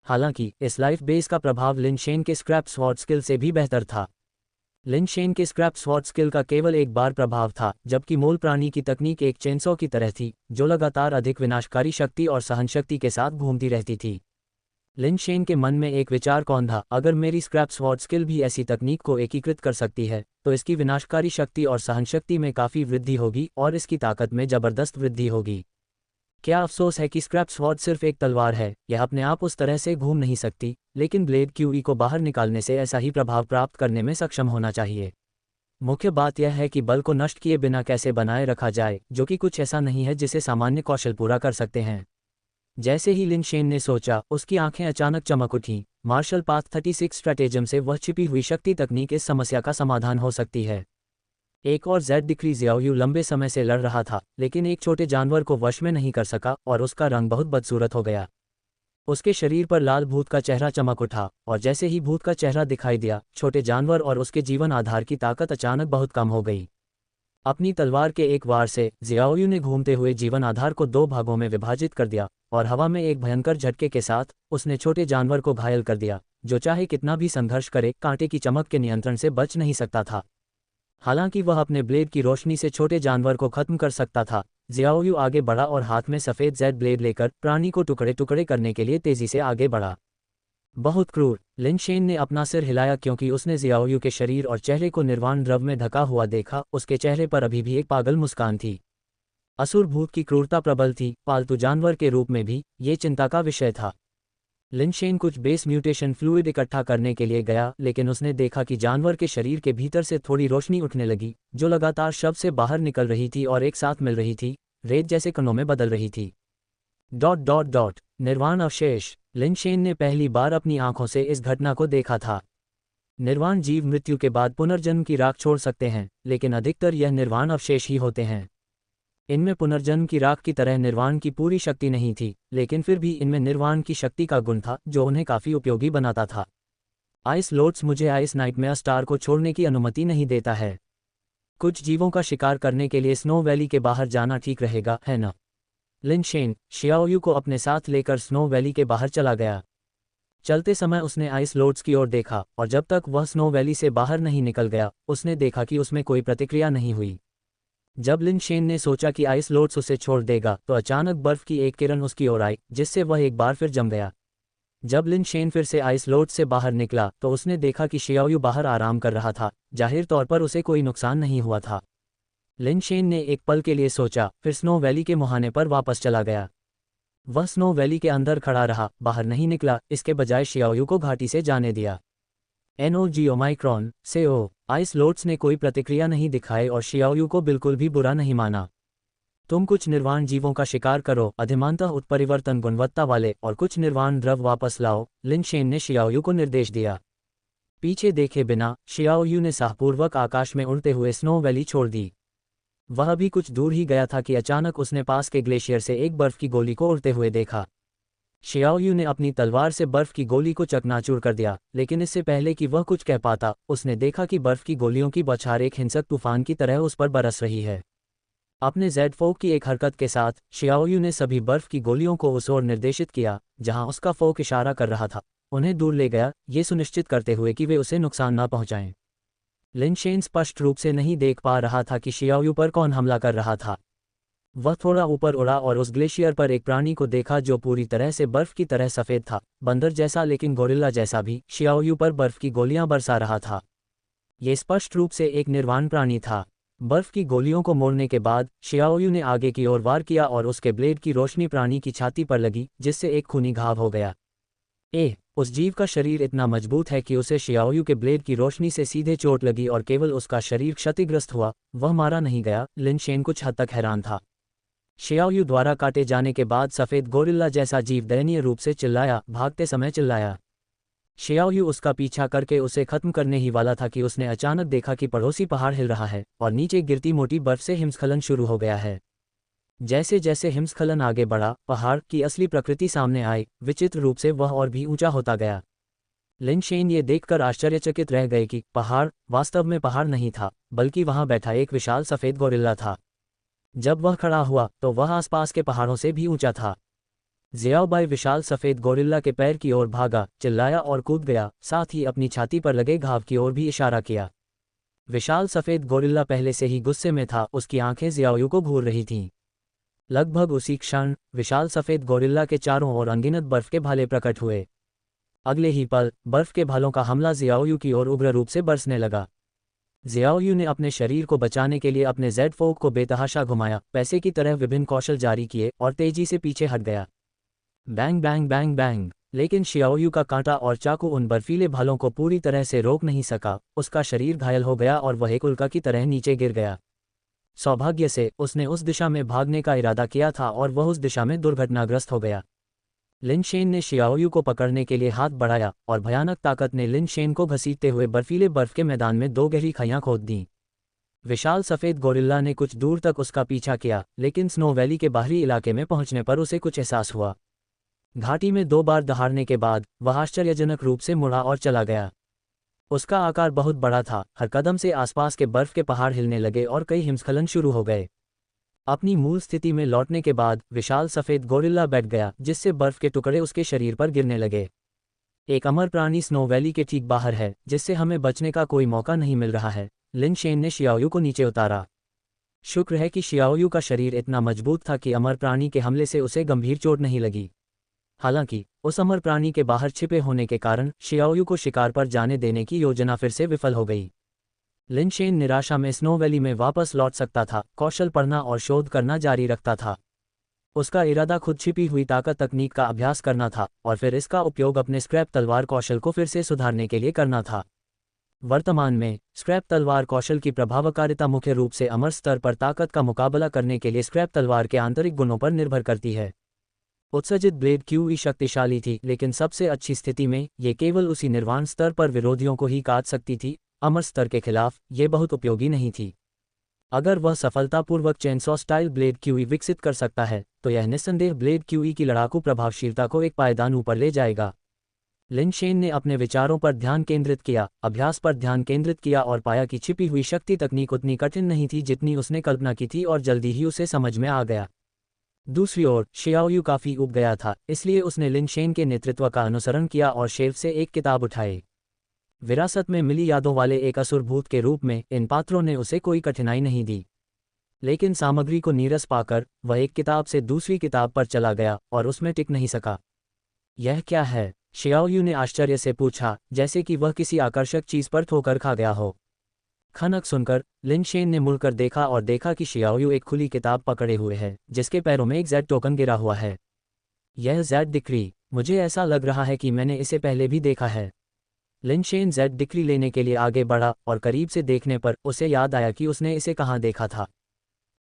हालांकि इस लाइफ बेस का प्रभाव लिन शेन के स्क्रैप स्वॉर्ड स्किल से भी बेहतर था। लिन शेन के स्क्रैप स्वॉर्ड स्किल का केवल एक बार प्रभाव था, जबकि मोल प्राणी की तकनीक एक चेनसॉ की तरह थी, जो लगातार अधिक विनाशकारी शक्ति और सहनशक्ति के साथ घूमती रहती थी। लिन शेन के मन में एक विचार कौन था, अगर मेरी स्क्रैप स्वॉर्ड स्किल भी ऐसी तकनीक को एकीकृत कर सकती है तो इसकी विनाशकारी शक्ति और सहनशक्ति में काफ़ी वृद्धि होगी और इसकी ताकत में ज़बरदस्त वृद्धि होगी। क्या अफसोस है कि स्क्रैप स्वॉर्ड सिर्फ एक तलवार है, यह अपने आप उस तरह से घूम नहीं सकती, लेकिन ब्लेड क्यूई को बाहर निकालने से ऐसा ही प्रभाव प्राप्त करने में सक्षम होना चाहिए। मुख्य बात यह है कि बल को नष्ट किए बिना कैसे बनाए रखा जाए, जो कि कुछ ऐसा नहीं है जिसे सामान्य कौशल पूरा कर सकते हैं। जैसे ही लिन शेन ने सोचा, उसकी आंखें अचानक चमक उठीं। मार्शल पाथ 36 स्ट्रैटेजम से वह छिपी हुई शक्ति तकनीक इस समस्या का समाधान हो सकती है। एक और जेड डिक्री ज़ियाओ यू लंबे समय से लड़ रहा था, लेकिन एक छोटे जानवर को वश में नहीं कर सका और उसका रंग बहुत बदसूरत हो गया। उसके शरीर पर लाल भूत का चेहरा चमक उठा, और जैसे ही भूत का चेहरा दिखाई दिया, छोटे जानवर और उसके जीवन आधार की ताकत अचानक बहुत कम हो गई। अपनी तलवार के एक वार से ज़ियाओ यू ने घूमते हुए जीवन आधार को 2 भागों में विभाजित कर दिया, और हवा में एक भयंकर झटके के साथ उसने छोटे जानवर को घायल कर दिया, जो चाहे कितना भी संघर्ष करे कांटे की चमक के नियंत्रण से बच नहीं सकता था। हालांकि वह अपने ब्लेड की रोशनी से छोटे जानवर को खत्म कर सकता था। ज़ियाओ यू आगे बढ़ा और हाथ में सफ़ेद जेड ब्लेड लेकर प्राणी को टुकड़े टुकड़े करने के लिए तेजी से आगे बढ़ा। बहुत क्रूर, लिन शेन ने अपना सिर हिलाया क्योंकि उसने ज़ियाओ यू के शरीर और चेहरे को निर्वाण द्रव में ढका हुआ देखा। उसके चेहरे पर अभी भी एक पागल मुस्कान थी। असुर भूत की क्रूरता प्रबल थी, पालतू जानवर के रूप में भी। ये चिंता का विषय था। लिन शेन कुछ बेस म्यूटेशन फ्लूइड इकट्ठा करने के लिए गया, लेकिन उसने देखा कि जानवर के शरीर के भीतर से थोड़ी रोशनी उठने लगी, जो लगातार शव से बाहर निकल रही थी और एक साथ मिल रही थी, रेत जैसे कणों में बदल रही थी। ... निर्वाण अवशेष। लिन शेन ने पहली बार अपनी आंखों से इस घटना को देखा था। निर्वाण जीव मृत्यु के बाद पुनर्जन्म की राख छोड़ सकते हैं, लेकिन अधिकतर यह निर्वाण अवशेष ही होते हैं। इनमें पुनर्जन्म की राख की तरह निर्वाण की पूरी शक्ति नहीं थी, लेकिन फिर भी इनमें निर्वाण की शक्ति का गुण था जो उन्हें काफ़ी उपयोगी बनाता था। आइस लोड्स मुझे आइस नाइटमेयर स्टार को छोड़ने की अनुमति नहीं देता है। कुछ जीवों का शिकार करने के लिए स्नो वैली के बाहर जाना ठीक रहेगा, है ना? लिन शेन ज़ियाओ यू को अपने साथ लेकर स्नो वैली के बाहर चला गया। चलते समय उसने आइस लोड्स की ओर देखा, और जब तक वह स्नो वैली से बाहर नहीं निकल गया, उसने देखा कि उसमें कोई प्रतिक्रिया नहीं हुई। जब लिन शेन ने सोचा कि आइस लोड्स उसे छोड़ देगा, तो अचानक बर्फ की एक किरण उसकी ओर आई, जिससे वह एक बार फिर जम गया। जब लिन शेन फिर से आइस लोड्स से बाहर निकला तो उसने देखा कि ज़ियाओ यू बाहर आराम कर रहा था। जाहिर तौर पर उसे कोई नुकसान नहीं हुआ था। लिन शेन ने एक पल के लिए सोचा, फिर स्नो वैली के मुहाने पर वापस चला गया। वह स्नो वैली के अंदर खड़ा रहा, बाहर नहीं निकला, इसके बजाय ज़ियाओ यू को घाटी से जाने दिया। NOG से आइस लोड्स ने कोई प्रतिक्रिया नहीं दिखाई और ज़ियाओ यू को बिल्कुल भी बुरा नहीं माना। तुम कुछ निर्वाण जीवों का शिकार करो, अधिमानतः उत्परिवर्तन गुणवत्ता वाले, और कुछ निर्वाण द्रव वापस लाओ, लिन शेन ने ज़ियाओ यू को निर्देश दिया। पीछे देखे बिना ज़ियाओ यू ने साहपूर्वक आकाश में उड़ते हुए स्नो वैली छोड़ दी। वह अभी कुछ दूर ही गया था कि अचानक उसने पास के ग्लेशियर से एक बर्फ की गोली को उड़ते हुए देखा। ज़ियाओ यू ने अपनी तलवार से बर्फ की गोली को चकनाचूर कर दिया, लेकिन इससे पहले कि वह कुछ कह पाता, उसने देखा कि बर्फ की गोलियों की बौछार एक हिंसक तूफान की तरह उस पर बरस रही है। अपने जेड फोक की एक हरकत के साथ ज़ियाओ यू ने सभी बर्फ की गोलियों को उस ओर निर्देशित किया जहां उसका फोक इशारा कर रहा था, उन्हें दूर ले गया, ये सुनिश्चित करते हुए कि वे उसे नुकसान न पहुंचाएं। लिन शेन स्पष्ट रूप से नहीं देख पा रहा था कि ज़ियाओ यू पर कौन हमला कर रहा था। वह थोड़ा ऊपर उड़ा और उस ग्लेशियर पर एक प्राणी को देखा जो पूरी तरह से बर्फ की तरह सफ़ेद था, बंदर जैसा लेकिन गोरिल्ला जैसा भी। ज़ियाओ यू पर बर्फ की गोलियां बरसा रहा था। ये स्पष्ट रूप से एक निर्वाण प्राणी था। बर्फ की गोलियों को मोड़ने के बाद शियाओयू ने आगे की ओर वार किया और उसके ब्लेड की रोशनी प्राणी की छाती पर लगी, जिससे एक खूनी घाव हो गया। उस जीव का शरीर इतना मजबूत है कि उसे शियाओयू के ब्लेड की रोशनी से सीधे चोट लगी और केवल उसका शरीर क्षतिग्रस्त हुआ, वह मारा नहीं गया। लिन शेन कुछ हद तक हैरान था। शियाओयू द्वारा काटे जाने के बाद सफ़ेद गोरिल्ला जैसा जीव दयनीय रूप से चिल्लाया, भागते समय चिल्लाया। शियाओयू उसका पीछा करके उसे खत्म करने ही वाला था कि उसने अचानक देखा कि पड़ोसी पहाड़ हिल रहा है और नीचे गिरती मोटी बर्फ से हिमस्खलन शुरू हो गया है। जैसे जैसे हिमस्खलन आगे बढ़ा, पहाड़ की असली प्रकृति सामने आई। विचित्र रूप से वह और भी ऊंचा होता गया। लिन शेन ये देखकर आश्चर्यचकित रह गए कि पहाड़ वास्तव में पहाड़ नहीं था, बल्कि वहां बैठा एक विशाल सफ़ेद गोरिल्ला था। जब वह खड़ा हुआ तो वह आसपास के पहाड़ों से भी ऊंचा था। ज़ियाओबाई विशाल सफ़ेद गोरिल्ला के पैर की ओर भागा, चिल्लाया और कूद गया, साथ ही अपनी छाती पर लगे घाव की ओर भी इशारा किया। विशाल सफ़ेद गोरिल्ला पहले से ही गुस्से में था, उसकी आंखें ज़ियाओयू को घूर रही थीं। लगभग उसी क्षण विशाल सफ़ेद गोरिल्ला के चारों ओर अनगिनत बर्फ के भाले प्रकट हुए। अगले ही पल बर्फ के भालों का हमला ज़ियाओयू की ओर उग्र रूप से बरसने लगा। ज़ियाओयू ने अपने शरीर को बचाने के लिए अपने जेड फोक को बेतहाशा घुमाया, पैसे की तरह विभिन्न कौशल जारी किए और तेजी से पीछे हट गया। बैंग बैंग बैंग बैंग, लेकिन शियाओयू का कांटा और चाकू उन बर्फीले भालों को पूरी तरह से रोक नहीं सका। उसका शरीर घायल हो गया और वह एक उल्का की तरह नीचे गिर गया। सौभाग्य से उसने उस दिशा में भागने का इरादा किया था और वह उस दिशा में दुर्घटनाग्रस्त हो गया। लिन शेन ने शियाओयू को पकड़ने के लिए हाथ बढ़ाया और भयानक ताकत ने लिन शेन को घसीटते हुए बर्फीले बर्फ के मैदान में 2 गहरी खाइयां खोद दीं। विशाल सफ़ेद गोरिल्ला ने कुछ दूर तक उसका पीछा किया, लेकिन स्नो वैली के बाहरी इलाके में पहुंचने पर उसे कुछ एहसास हुआ। घाटी में 2 बार दहाड़ने के बाद वह आश्चर्यजनक रूप से मुड़ा और चला गया। उसका आकार बहुत बड़ा था, हर कदम से आसपास के बर्फ के पहाड़ हिलने लगे और कई हिमस्खलन शुरू हो गए। अपनी मूल स्थिति में लौटने के बाद विशाल सफ़ेद गोरिल्ला बैठ गया, जिससे बर्फ के टुकड़े उसके शरीर पर गिरने लगे। एक अमर प्राणी स्नो वैली के ठीक बाहर है, जिससे हमें बचने का कोई मौका नहीं मिल रहा है। लिन शेन ने शियाओयू को नीचे उतारा। शुक्र है कि शियाओयू का शरीर इतना मजबूत था कि अमर प्राणी के हमले से उसे गंभीर चोट नहीं लगी। हालांकि उस अमर प्राणी के बाहर छिपे होने के कारण शियाओयू को शिकार पर जाने देने की योजना फिर से विफल हो गई। लिन शेन निराशा में स्नो वैली में वापस लौट सकता था, कौशल पढ़ना और शोध करना जारी रखता था। उसका इरादा खुद छिपी हुई ताकत तकनीक का अभ्यास करना था और फिर इसका उपयोग अपने स्क्रैप तलवार कौशल को फिर से सुधारने के लिए करना था। वर्तमान में स्क्रैप तलवार कौशल की प्रभावकारिता मुख्य रूप से अमर स्तर पर ताकत का मुकाबला करने के लिए स्क्रैप तलवार के आंतरिक गुणों पर निर्भर करती है। उत्सर्जित ब्लेड क्यूई शक्तिशाली थी, लेकिन सबसे अच्छी स्थिति में ये केवल उसी निर्वाण स्तर पर विरोधियों को ही काट सकती थी। अमर स्तर के खिलाफ ये बहुत उपयोगी नहीं थी। अगर वह सफलतापूर्वक चेनसॉ स्टाइल ब्लेड क्यूई विकसित कर सकता है तो यह निस्संदेह ब्लेड क्यूई की लड़ाकू प्रभावशीलता को एक पायदान ऊपर ले जाएगा। लिन शेन ने अपने विचारों पर ध्यान केंद्रित किया, अभ्यास पर ध्यान केंद्रित किया और पाया कि छिपी हुई शक्ति तकनीक उतनी कठिन नहीं थी जितनी उसने कल्पना की थी और जल्दी ही उसे समझ में आ गया। दूसरी ओर शियाओयू काफ़ी ऊब गया था, इसलिए उसने लिन शेन के नेतृत्व का अनुसरण किया और शेल्फ से एक किताब उठाई। विरासत में मिली यादों वाले एक असुर भूत के रूप में इन पात्रों ने उसे कोई कठिनाई नहीं दी, लेकिन सामग्री को नीरस पाकर वह एक किताब से दूसरी किताब पर चला गया और उसमें टिक नहीं सका। यह क्या है? शियाओयू ने आश्चर्य से पूछा, जैसे कि वह किसी आकर्षक चीज पर ठोकर खा गया हो। खनक सुनकर लिन शेन ने मुड़कर देखा और देखा कि शियाओयू एक खुली किताब पकड़े हुए है, जिसके पैरों में एक जेड टोकन गिरा हुआ है। यह जेड डिक्री, मुझे ऐसा लग रहा है कि मैंने इसे पहले भी देखा है। लिन शेन जेड डिक्री लेने के लिए आगे बढ़ा और करीब से देखने पर उसे याद आया कि उसने इसे कहाँ देखा था।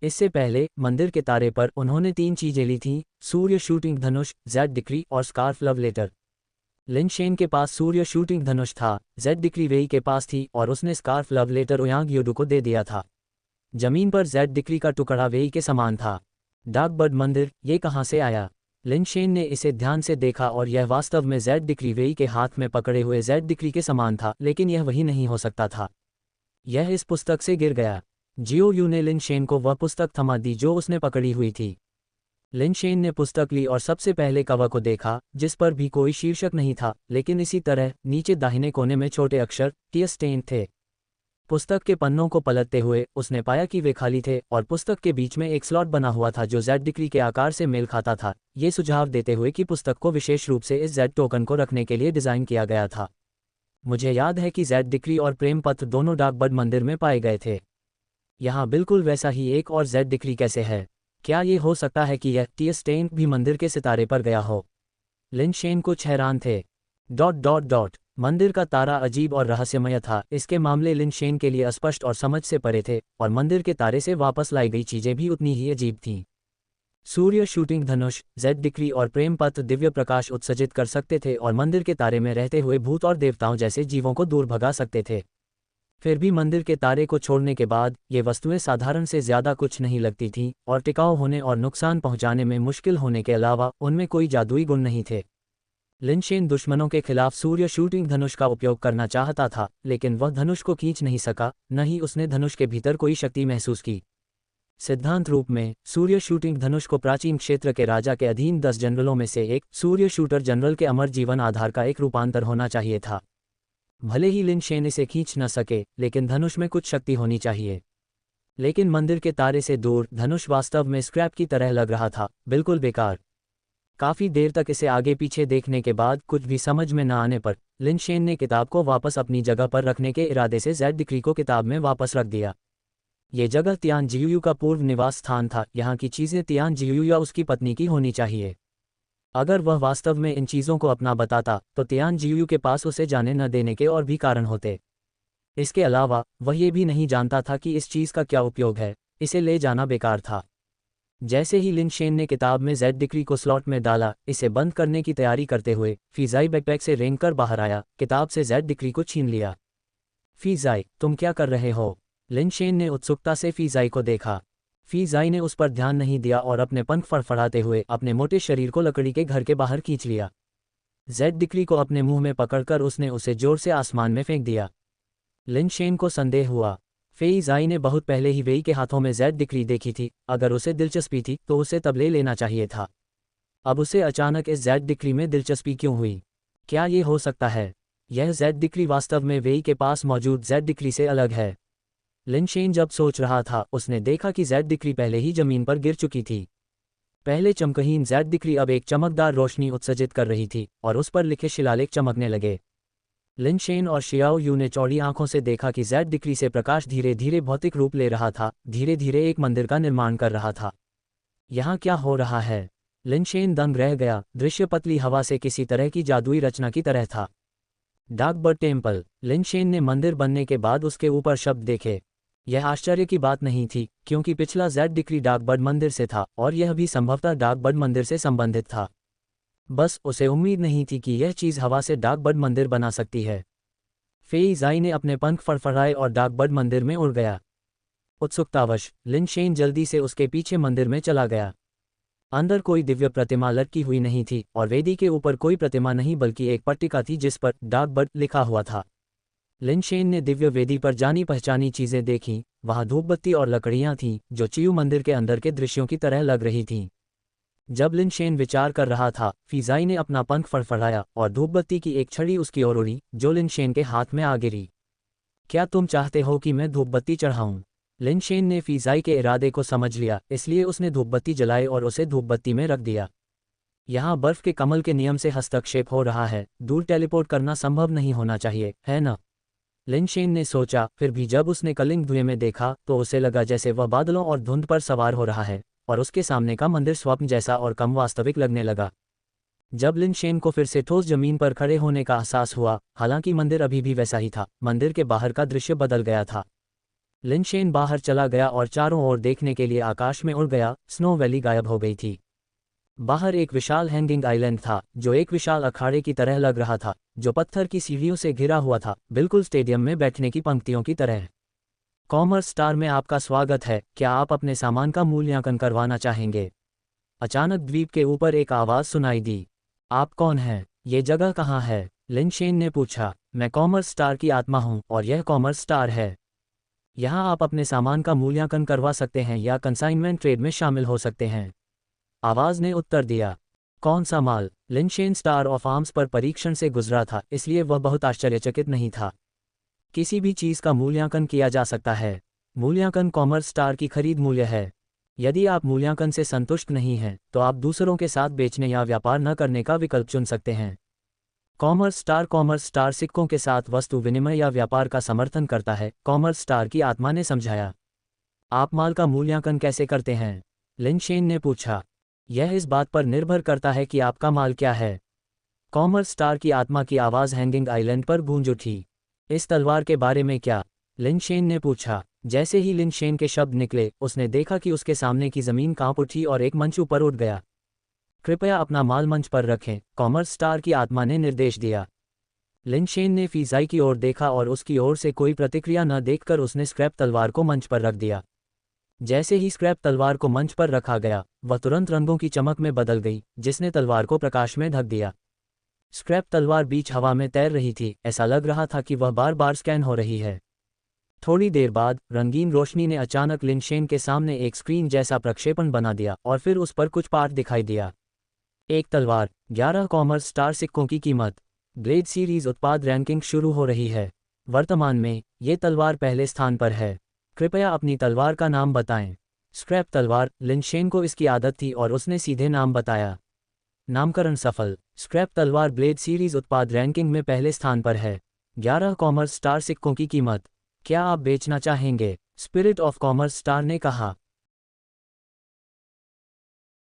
इससे पहले मंदिर के तारे पर उन्होंने 3 चीजें ली थीं: सूर्य शूटिंग धनुष, जेड डिक्री और scarf love letter. Lin Shen के पास सूर्य शूटिंग धनुष था, जेड डिक्री वेई के पास थी और उसने स्कार्फ लव लेटर ओयांग योडू को दे दिया था। जमीन पर जेड डिक्री का टुकड़ा वेई के समान था। डार्क बर्ड मंदिर, ये कहाँ से आया? लिन शेन ने इसे ध्यान से देखा और यह वास्तव में जेड डिक्री वेई के हाथ में पकड़े हुए जेड डिक्री के समान था, लेकिन यह वही नहीं हो सकता था। यह इस पुस्तक से गिर गया। जियो यू ने लिन शेन को वह पुस्तक थमा दी जो उसने पकड़ी हुई थी। लिन शेन ने पुस्तक ली और सबसे पहले कवर को देखा, जिस पर भी कोई शीर्षक नहीं था, लेकिन इसी तरह नीचे दाहिने कोने में छोटे अक्षर टीयर स्टेन थे। पुस्तक के पन्नों को पलटते हुए उसने पाया कि वे खाली थे और पुस्तक के बीच में एक स्लॉट बना हुआ था जो जेड डिक्री के आकार से मेल खाता था, ये सुझाव देते हुए कि पुस्तक को विशेष रूप से इस जेड टोकन को रखने के लिए डिज़ाइन किया गया था। मुझे याद है कि जेड डिक्री और प्रेम पत्र दोनों डार्क बर्ड मंदिर में पाए गए थे। यहाँ बिल्कुल वैसा ही एक और जेड डिक्री कैसे है? क्या ये हो सकता है कि यह टी स्टेन भी मंदिर के सितारे पर गया हो? लिन शेन कुछ हैरान थे। मंदिर का तारा अजीब और रहस्यमय था। इसके मामले लिन शेन के लिए अस्पष्ट और समझ से परे थे, और मंदिर के तारे से वापस लाई गई चीजें भी उतनी ही अजीब थीं। सूर्य शूटिंग धनुष, जेड डिक्री और प्रेम पत्र दिव्य प्रकाश उत्सर्जित कर सकते थे और मंदिर के तारे में रहते हुए भूत और देवताओं जैसे जीवों को दूर भगा सकते थे। फिर भी मंदिर के तारे को छोड़ने के बाद ये वस्तुएं साधारण से ज्यादा कुछ नहीं लगती थीं, और टिकाऊ होने और नुकसान पहुंचाने में मुश्किल होने के अलावा उनमें कोई जादुई गुण नहीं थे। लिन शेन दुश्मनों के खिलाफ सूर्य शूटिंग धनुष का उपयोग करना चाहता था, लेकिन वह धनुष को खींच नहीं सका, न ही उसने धनुष के भीतर कोई शक्ति महसूस की। सिद्धांत रूप में सूर्य शूटिंग धनुष को प्राचीन क्षेत्र के राजा के अधीन 10 जनरलों में से एक सूर्य शूटर जनरल के अमर जीवन आधार का एक रूपांतर होना चाहिए था। भले ही लिन शेन इसे खींच न सके, लेकिन धनुष में कुछ शक्ति होनी चाहिए। लेकिन मंदिर के तारे से दूर धनुष वास्तव में स्क्रैप की तरह लग रहा था, बिल्कुल बेकार। काफी देर तक इसे आगे पीछे देखने के बाद कुछ भी समझ में न आने पर लिन शेन ने किताब को वापस अपनी जगह पर रखने के इरादे से जेड डिक्री को किताब में वापस रख दिया। ये जगह तियान जियुयू का पूर्व निवास स्थान था। यहाँ की चीजें तियान जियुयू या उसकी पत्नी की होनी चाहिए। अगर वह वास्तव में इन चीजों को अपना बताता तो तियान जियुयू के पास उसे जाने न देने के और भी कारण होते। इसके अलावा वह ये भी नहीं जानता था कि इस चीज का क्या उपयोग है, इसे ले जाना बेकार था। जैसे ही लिन शेन ने किताब में जेड डिक्री को स्लॉट में डाला, इसे बंद करने की तैयारी करते हुए फीजाई बैकपैक से रेंगकर बाहर आया, किताब से जेड डिक्री को छीन लिया। फीजाई, तुम क्या कर रहे हो? लिन शेन ने उत्सुकता से फीजाई को देखा। फीजाई ने उस पर ध्यान नहीं दिया और अपने पंख फड़फड़ाते हुए अपने मोटे शरीर को लकड़ी के घर के बाहर खींच लिया। जेड डिक्री को अपने मुंह में पकड़कर उसने उसे जोर से आसमान में फेंक दिया। लिन शेन को संदेह हुआ। फीजाई ने बहुत पहले ही वेई के हाथों में जेड डिक्री देखी थी। अगर उसे दिलचस्पी थी तो उसे तब ले लेना चाहिए था। अब उसे अचानक इस जेड डिक्री में दिलचस्पी क्यों हुई? क्या ये हो सकता है यह जेड डिक्री वास्तव में वेई के पास मौजूद जेड डिक्री से अलग है? लिन शेन जब सोच रहा था, उसने देखा कि जेड डिक्री पहले ही जमीन पर गिर चुकी थी। पहले चमकहीन जेड डिक्री अब एक चमकदार रोशनी उत्सर्जित कर रही थी और उस पर लिखे शिलालेख चमकने लगे। लिन शेन और शियाओ यू ने चौड़ी आंखों से देखा कि जेड डिक्री से प्रकाश धीरे धीरे भौतिक रूप ले रहा था, धीरे धीरे एक मंदिर का निर्माण कर रहा था। यहाँ क्या हो रहा है? लिन शेन दंग रह गया। दृश्य पतली हवा से किसी तरह की जादुई रचना की तरह था। Dark bird temple. Lin Shen ने मंदिर बनने के बाद उसके ऊपर शब्द देखे। यह आश्चर्य की बात नहीं थी, क्योंकि पिछला जेड डिक्री डार्क बर्ड मंदिर से था और यह भी संभवतः डार्क बर्ड मंदिर से संबंधित था। बस उसे उम्मीद नहीं थी कि यह चीज हवा से डार्क बर्ड मंदिर बना सकती है। फेईजाई ने अपने पंख फड़फड़ाए और डार्क बर्ड मंदिर में उड़ गया। उत्सुकतावश लिन शेन जल्दी से उसके पीछे मंदिर में चला गया। अंदर कोई दिव्य प्रतिमा लटकी हुई नहीं थी और वेदी के ऊपर कोई प्रतिमा नहीं बल्कि एक पट्टिका थी जिस पर डार्क बर्ड लिखा हुआ था। लिन शेन ने दिव्य वेदी पर जानी पहचानी चीजें देखीं। वहां धूपबत्ती और लकड़ियां थीं जो चियू मंदिर के अंदर के दृश्यों की तरह लग रही थीं। जब लिन शेन विचार कर रहा था, फीजाई ने अपना पंख फड़फड़ाया और धूपबत्ती की एक छड़ी उसकी ओर उड़ी, जो लिन शेन के हाथ में आ गिरी। क्या तुम चाहते हो कि मैं धूपबत्ती चढ़ाऊं? लिन शेन ने फीजाई के इरादे को समझ लिया, इसलिए उसने धूपबत्ती जलाई और उसे धूपबत्ती में रख दिया। यहाँ बर्फ के कमल के नियम से हस्तक्षेप हो रहा है। दूर टेलीपोर्ट करना संभव नहीं होना चाहिए, है न? लिन शेन ने सोचा। फिर भी जब उसने कलिंग धुएं में देखा तो उसे लगा जैसे वह बादलों और धुंध पर सवार हो रहा है, और उसके सामने का मंदिर स्वप्न जैसा और कम वास्तविक लगने लगा। जब लिन शेन को फिर से ठोस जमीन पर खड़े होने का एहसास हुआ, हालांकि मंदिर अभी भी वैसा ही था, मंदिर के बाहर का दृश्य बदल गया था। लिन शेन बाहर चला गया और चारों ओर देखने के लिए आकाश में उड़ गया। स्नो वैली गायब हो गई थी। बाहर एक विशाल हैंगिंग आइलैंड था जो एक विशाल अखाड़े की तरह लग रहा था, जो पत्थर की सीढ़ियों से घिरा हुआ था, बिल्कुल स्टेडियम में बैठने की पंक्तियों की तरह। कॉमर्स स्टार में आपका स्वागत है। क्या आप अपने सामान का मूल्यांकन करवाना चाहेंगे? अचानक द्वीप के ऊपर एक आवाज सुनाई दी। आप कौन हैं? ये जगह कहाँ है? लिन शेन ने पूछा। मैं कॉमर्स स्टार की आत्मा हूँ और यह कॉमर्स स्टार है। यहाँ आप अपने सामान का मूल्यांकन करवा सकते हैं या कंसाइनमेंट ट्रेड में शामिल हो सकते हैं। आवाज ने उत्तर दिया। कौन सा माल? Lin Shen star of arms पर परीक्षण से गुजरा था, इसलिए वह बहुत आश्चर्यचकित नहीं था। किसी भी चीज का मूल्यांकन किया जा सकता है। मूल्यांकन कॉमर्स स्टार की खरीद मूल्य है। यदि आप मूल्यांकन से संतुष्ट नहीं हैं, तो आप दूसरों के साथ बेचने या व्यापार न करने का विकल्प चुन सकते हैं। कॉमर्स स्टार सिक्कों के साथ वस्तु विनिमय या व्यापार का समर्थन करता है, कॉमर्स स्टार की आत्मा ने समझाया। आप माल का मूल्यांकन कैसे करते हैं? लिन शेन ने पूछा। यह इस बात पर निर्भर करता है कि आपका माल क्या है। कॉमर्स स्टार की आत्मा की आवाज़ हैंगिंग आइलैंड पर गूंज उठी। इस तलवार के बारे में क्या? लिन शेन ने पूछा। जैसे ही लिन शेन के शब्द निकले, उसने देखा कि उसके सामने की ज़मीन कांप उठी और एक मंच ऊपर उठ गया। कृपया अपना माल मंच पर रखें, कॉमर्स स्टार की आत्मा ने निर्देश दिया। लिन शेन ने फीजाई की ओर देखा और उसकी ओर से कोई प्रतिक्रिया न देखकर उसने स्क्रैप तलवार को मंच पर रख दिया। जैसे ही स्क्रैप तलवार को मंच पर रखा गया, वह तुरंत रंगों की चमक में बदल गई, जिसने तलवार को प्रकाश में ढक दिया। स्क्रैप तलवार बीच हवा में तैर रही थी, ऐसा लग रहा था कि वह बार बार स्कैन हो रही है। थोड़ी देर बाद रंगीन रोशनी ने अचानक लिन शेन के सामने एक स्क्रीन जैसा प्रक्षेपण बना दिया और फिर उस पर कुछ पाठ दिखाई दिया। एक तलवार, 11 कॉमर्स स्टार सिक्कों की कीमत। ब्लेड सीरीज उत्पाद रैंकिंग शुरू हो रही है। वर्तमान में ये तलवार पहले स्थान पर है। कृपया अपनी तलवार का नाम बताएं। स्क्रैप तलवार। लिन शेन को इसकी आदत थी और उसने सीधे नाम बताया। नामकरण सफल। स्क्रैप तलवार ब्लेड सीरीज उत्पाद रैंकिंग में पहले स्थान पर है। 11 कॉमर्स स्टार सिक्कों की कीमत। क्या आप बेचना चाहेंगे? स्पिरिट ऑफ कॉमर्स स्टार ने कहा।